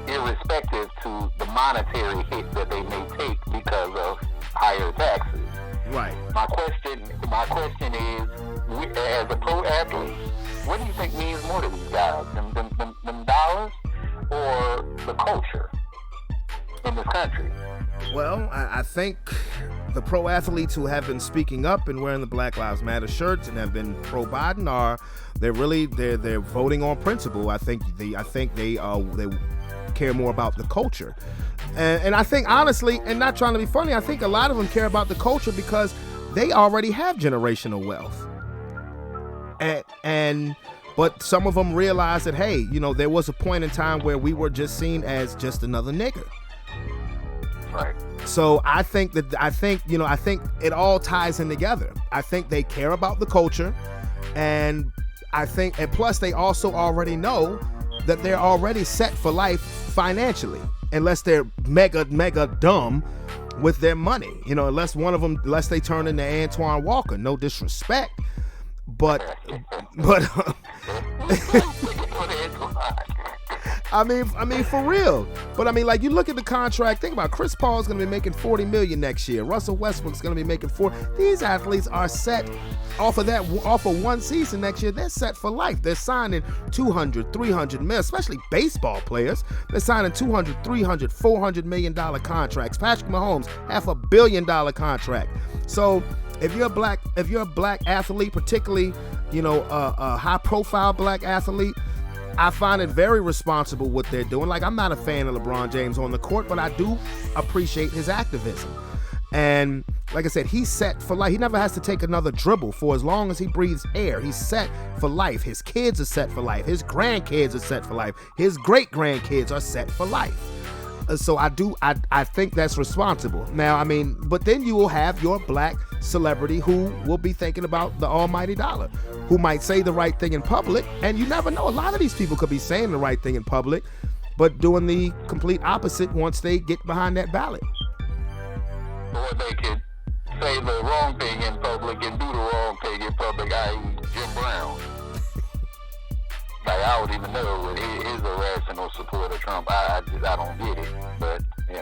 irrespective to the monetary hit that they may take because of higher taxes. Right. My question is, as a pro athlete, what do you think means more to these guys? Them dollars or the culture in this country? Well, I think the pro athletes who have been speaking up and wearing the Black Lives Matter shirts and have been pro Biden they're voting on principle. I think they care more about the culture. And I think, honestly, and not trying to be funny, I think a lot of them care about the culture because they already have generational wealth. But some of them realize that, hey, there was a point in time where we were just seen as just another nigger. Right. So I think it all ties in together. I think they care about the culture, and plus they also already know that they're already set for life financially, unless they're mega dumb with their money. Unless they turn into Antoine Walker. No disrespect, but I mean, for real. But I mean, like, you look at the contract. Think about it. Chris Paul's going to be making $40 million next year. Russell Westbrook's going to be making $4. These athletes are set off of one season next year. They're set for life. They're signing $200, $300 million, especially baseball players. They're signing $200, $300, $400 million contracts. Patrick Mahomes, $500 million contract. So if you're a black athlete, particularly, a high-profile black athlete, I find it very responsible what they're doing. Like, I'm not a fan of LeBron James on the court, but I do appreciate his activism. And like I said, he's set for life. He never has to take another dribble for as long as he breathes air. He's set for life. His kids are set for life. His grandkids are set for life. His great-grandkids are set for life. So I think that's responsible. Now, I mean, but then you will have your black celebrity who will be thinking about the almighty dollar, who might say the right thing in public, and you never know. A lot of these people could be saying the right thing in public, but doing the complete opposite once they get behind that ballot. Or they could say the wrong thing in public and do the wrong thing in public, i.e. Jim Brown. Like, I don't even know what his irrational support of Trump. I don't get it, but I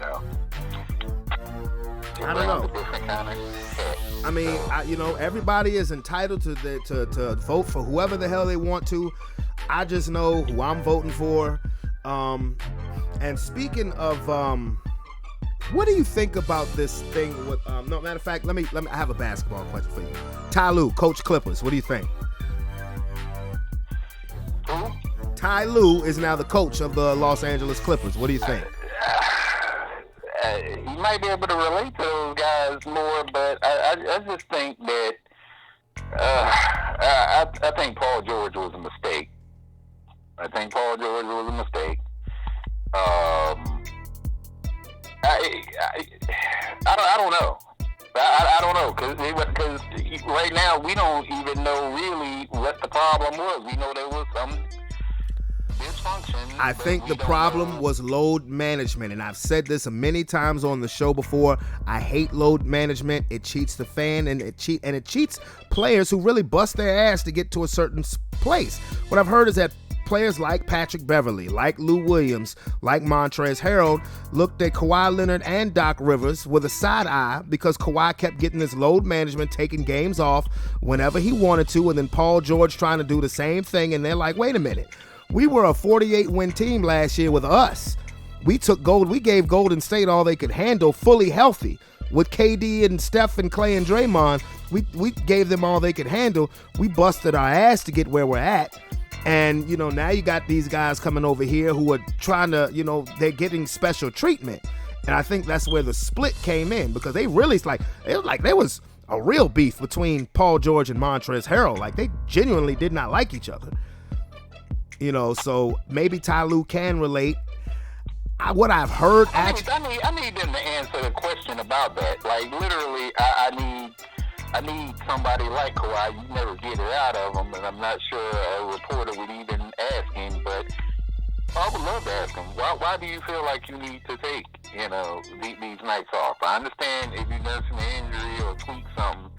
don't know. A different kind of cat. I mean, everybody is entitled to vote for whoever the hell they want to. I just know who I'm voting for. And speaking of, what do you think about this thing with? No, matter of fact, let me. I have a basketball question for you. Ty Lue, Coach Clippers. What do you think? Who? Ty Lue is now the coach of the Los Angeles Clippers. What do you think? You might be able to relate to those guys more, but I just think that I think Paul George was a mistake. I don't know. I don't know, because right now we don't even know really what the problem was. We know there was some function. I but think we the don't problem know. was load management, and I've said this many times on the show before. I hate load management. It cheats the fan, and it cheats players who really bust their ass to get to a certain place. What I've heard is that players like Patrick Beverley, like Lou Williams, like Montrezl Harrell looked at Kawhi Leonard and Doc Rivers with a side eye because Kawhi kept getting this load management, taking games off whenever he wanted to, and then Paul George trying to do the same thing, and they're like, wait a minute. We were a 48-win team last year with us. We gave Golden State all they could handle, fully healthy. With KD and Steph and Clay and Draymond, we gave them all they could handle. We busted our ass to get where we're at. And, now you got these guys coming over here who are trying to, they're getting special treatment. And I think that's where the split came in, because they really, there was a real beef between Paul George and Montrezl Harrell. Like, they genuinely did not like each other. So maybe Ty Lue can relate. What I've heard, I need them to answer the question about that. Like, literally, I need somebody like Kawhi. You never get it out of him, and I'm not sure a reporter would even ask him, but I would love to ask him, why do you feel like you need to take, these nights off? I understand if you nurse an injury or tweak something,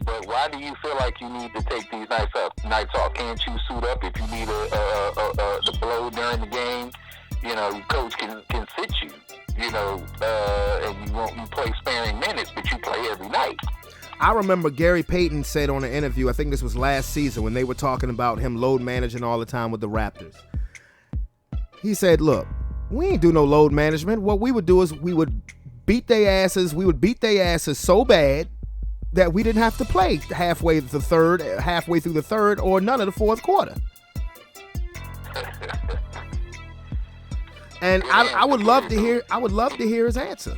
but why do you feel like you need to take these nights off? Can't you suit up if you need the blow during the game? Your coach can sit you, and you play sparing minutes, but you play every night. I remember Gary Payton said on an interview, I think this was last season, when they were talking about him load managing all the time with the Raptors. He said, look, we ain't do no load management. What we would do is we would beat their asses. We would beat their asses so bad that we didn't have to play halfway through the third, or none of the fourth quarter. And I would love to hear his answer.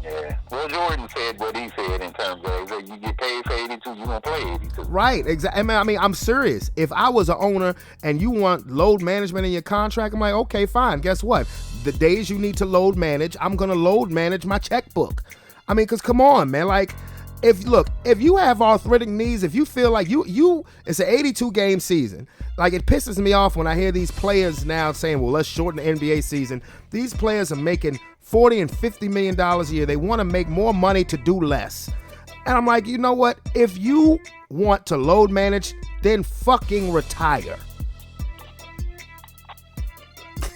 Yeah. Well, Jordan said what he said in terms of, you get paid for 82, you gonna play 82. Right, exactly. I mean, I'm serious. If I was an owner and you want load management in your contract, I'm like, okay, fine. Guess what? The days you need to load manage, I'm gonna load manage my checkbook. I mean, because come on, man. Like, if you have arthritic knees, if you feel like it's an 82 game season, like, it pisses me off when I hear these players now saying, well, let's shorten the NBA season. These players are making $40 and $50 million a year. They want to make more money to do less. And I'm like, you know what? If you want to load manage, then fucking retire.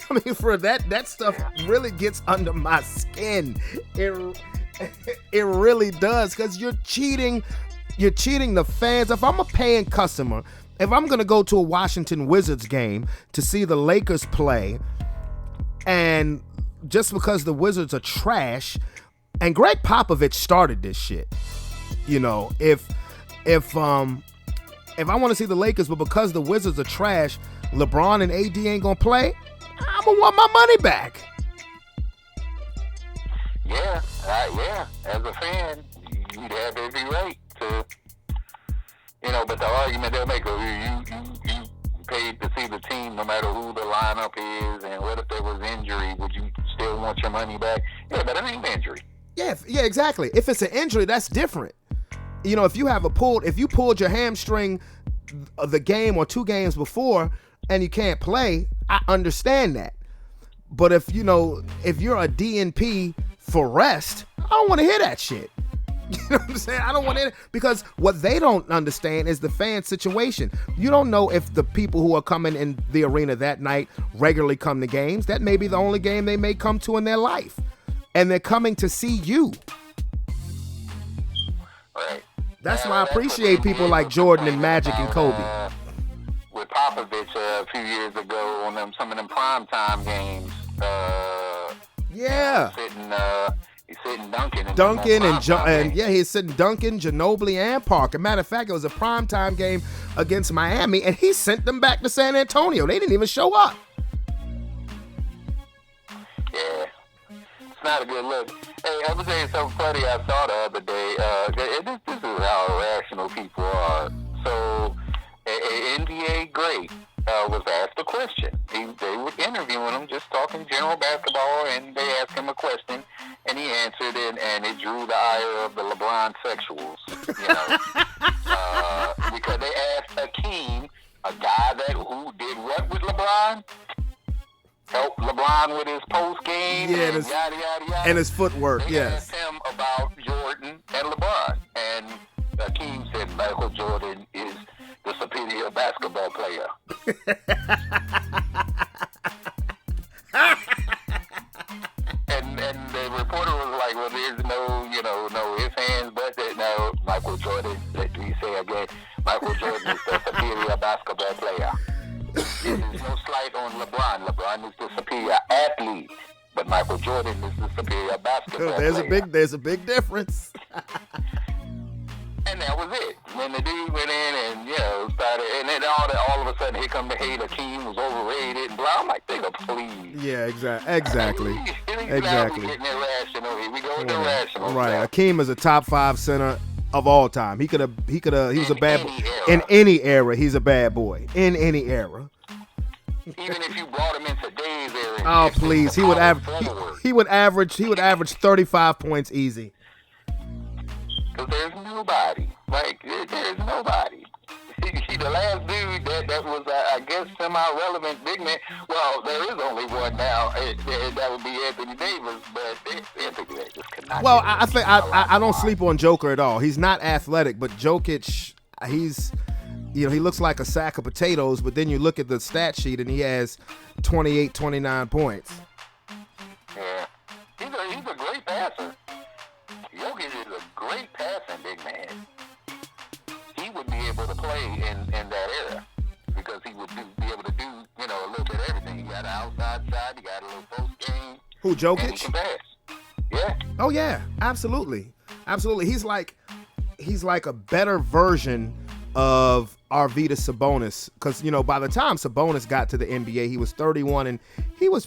I mean, for that stuff really gets under my skin. It really does, because you're cheating the fans. If I'm a paying customer, if I'm going to go to a Washington Wizards game to see the Lakers play, and just because the Wizards are trash, and Greg Popovich started this shit, if I want to see the Lakers, but because the Wizards are trash, LeBron and AD ain't going to play, I'm going to want my money back. Yeah. As a fan, you'd have every right to, but the argument they'll make, you paid to see the team no matter who the lineup is, and what if there was injury, would you still want your money back? Yeah, but it ain't injury. Yeah, exactly. If it's an injury, that's different. If you pulled your hamstring the game or 2 games before and you can't play, I understand that. But if you're a DNP for rest, I don't want to hear that shit. You know what I'm saying? I don't want to, because what they don't understand is the fan situation. You don't know if the people who are coming in the arena that night regularly come to games. That may be the only game they may come to in their life. And they're coming to see you. Right. That's why I appreciate people like Jordan and Magic and Kobe. With Popovich a few years ago on some of them primetime games. Yeah. He's sitting Duncan and he's sitting Duncan, Ginobili, and Parker. Matter of fact, it was a primetime game against Miami, and he sent them back to San Antonio. They didn't even show up. Yeah, it's not a good look. Hey, I'm gonna tell you something funny I saw the other day. This is how irrational people are. So, an NBA great was asked a question. They were interviewing him, just talking general basketball, and they asked him a question, and he answered it, and it drew the ire of the LeBron sexuals, because they asked Hakeem a guy who did what with LeBron? Helped LeBron with his post game and yada yada yada. And his footwork, they yes. asked him about Jordan and LeBron, and Hakeem said Michael Jordan is the superior basketball player. and the reporter was like, well, there's no ifs, ands, buts. No, Michael Jordan, let me say again, Michael Jordan is the superior basketball player. There is no slight on LeBron. LeBron is the superior athlete, but Michael Jordan is the superior basketball player. There's a big difference. And that was it. When the dude went in and started, and then all of a sudden here come the hate. Hakeem was overrated and blah. I'm like, nigga, please. Yeah, exactly. Exactly. We getting irrational here. We going irrational. Right. Stuff. Hakeem is a top 5 center of all time. He was a bad boy. In any era, he's a bad boy. In any era. Even if you brought him in today's era. Oh, please. He would average 35 points easy. Because there's nobody. There's nobody. The last dude that was, I guess, semi-relevant big man. Well, there is only one now. That would be Anthony Davis, but Anthony Davis could not. Well, I think I don't sleep on Joker at all. He's not athletic, but Jokic, he's, he looks like a sack of potatoes. But then you look at the stat sheet, and he has 28, 29 points. Yeah, he's a great passer. Jokic is a great passing big man. He would be able to play in that era because he would be able to do, a little bit of everything. He got an outside shot, he got a little post game. Who, Jokic? And he can pass. Yeah. Oh yeah, absolutely. He's like a better version of Arvydas Sabonis because by the time Sabonis got to the NBA, he was 31 and he was.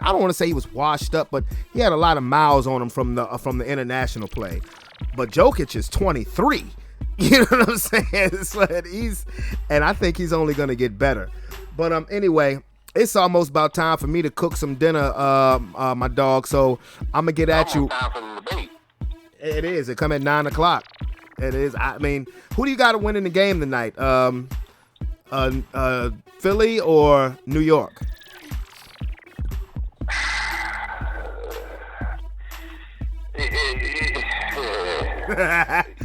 I don't want to say he was washed up, but he had a lot of miles on him from the international play. But Jokic is 23. You know what I'm saying? So and I think he's only going to get better. But anyway, it's almost about time for me to cook some dinner, my dog. So I'm gonna get at you. Time for the debate. It is. It come at 9:00. It is. I mean, who do you got to win in the game tonight? Philly or New York?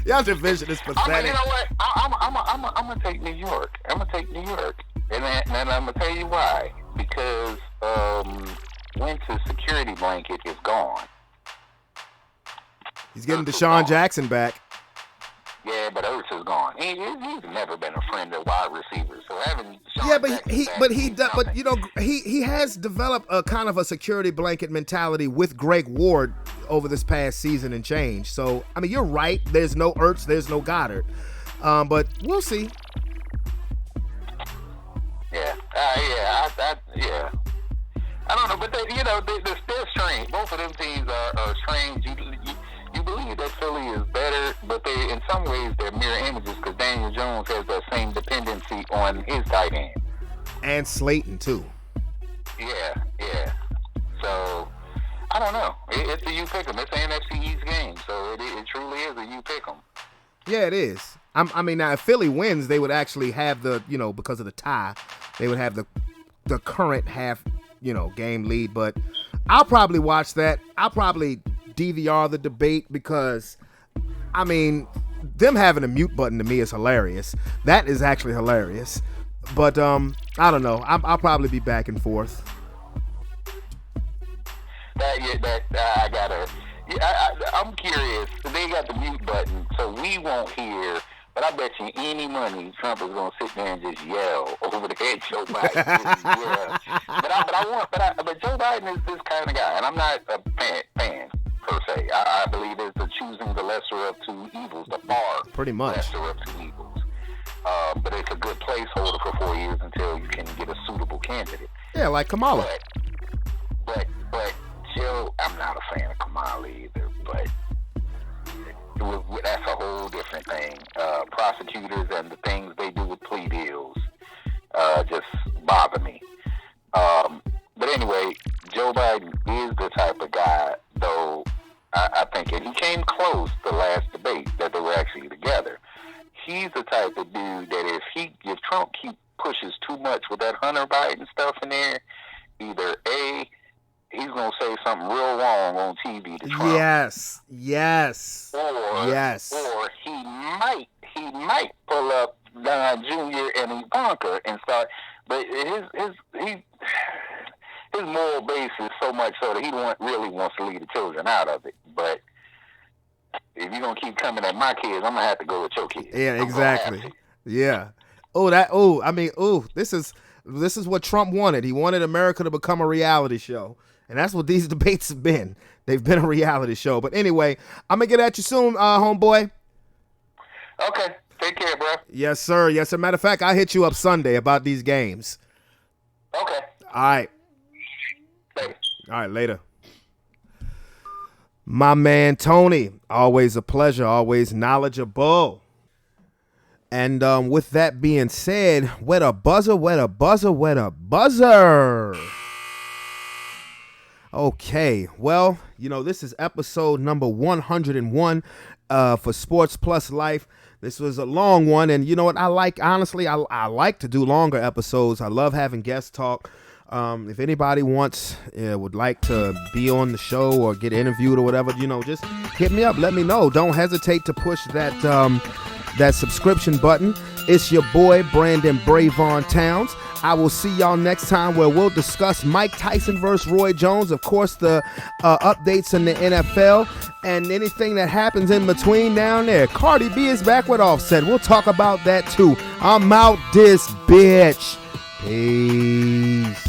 Y'all division is pathetic. You know what? I'm gonna take New York. I'm gonna take New York, and I'm gonna tell you why. Because Wentz's security blanket is gone. He's getting Deshaun Jackson back. Yeah, but Ertz is gone. He's never been a friend of wide receivers. So having Deshaun he has developed a kind of a security blanket mentality with Greg Ward over this past season and change. So I mean, you're right. There's no Ertz, there's no Goddard, but we'll see. Yeah, yeah. I don't know, but they're strange. Both of them teams are strange. You believe that Philly is better, but in some ways they're mirror images because Daniel Jones has that same dependency on his tight end. And Slayton too. Yeah. So I don't know. It's a you pick 'em. It's an NFC East game, so it truly is a you pick 'em. Yeah, it is. I mean, now if Philly wins, they would actually have the because of the tie, they would have the current half game lead. But I'll probably watch that. I'll probably DVR the debate because, I mean, them having a mute button to me is hilarious. That is actually hilarious. But I don't know. I'll probably be back and forth. I'm curious. They got the mute button, so we won't hear. But I bet you any money Trump is gonna sit there and just yell over the head Joe Biden. But Joe Biden is this kind of guy, and I'm not a fan per se. I believe it's the choosing the lesser of two evils, the far pretty much lesser of two evils. But it's a good placeholder for 4 years until you can get a suitable candidate. Yeah, like Kamala. But Joe, I'm not a fan of Kamala either. But that's a whole different thing. Prosecutors and the things they do with plea deals just bother me. But anyway, Joe Biden is the type of guy, though, I think, and he came close the last debate that they were actually together. He's the type of dude that if Trump keep pushing much with that Hunter Biden stuff in there, either A, he's gonna say something real wrong on TV to Trump. Yes. Or he might pull up Don Jr. and Ivanka and start, but his moral base is so much so that he really wants to leave the children out of it. But if you're gonna keep coming at my kids, I'm gonna have to go with your kids. Yeah, exactly. Yeah. This is what Trump wanted. He wanted America to become a reality show. And that's what these debates have been. They've been a reality show. But anyway, I'm going to get at you soon, homeboy. Okay. Take care, bro. Yes, sir. Yes, sir. Matter of fact, I'll hit you up Sunday about these games. Okay. All right. Thanks. All right, later. My man, Tony. Always a pleasure. Always knowledgeable. And with that being said, where the buzzer. Okay, well, this is episode number 101 for Sports Plus Life. This was a long one, and you know what? I like to do longer episodes. I love having guest talk. If anybody would like to be on the show or get interviewed or whatever, just hit me up. Let me know. Don't hesitate to push that subscription button. It's your boy, Brandon Brevon Towns. I will see y'all next time where we'll discuss Mike Tyson versus Roy Jones. Of course, the updates in the NFL and anything that happens in between down there. Cardi B is back with Offset. We'll talk about that too. I'm out this bitch. Peace.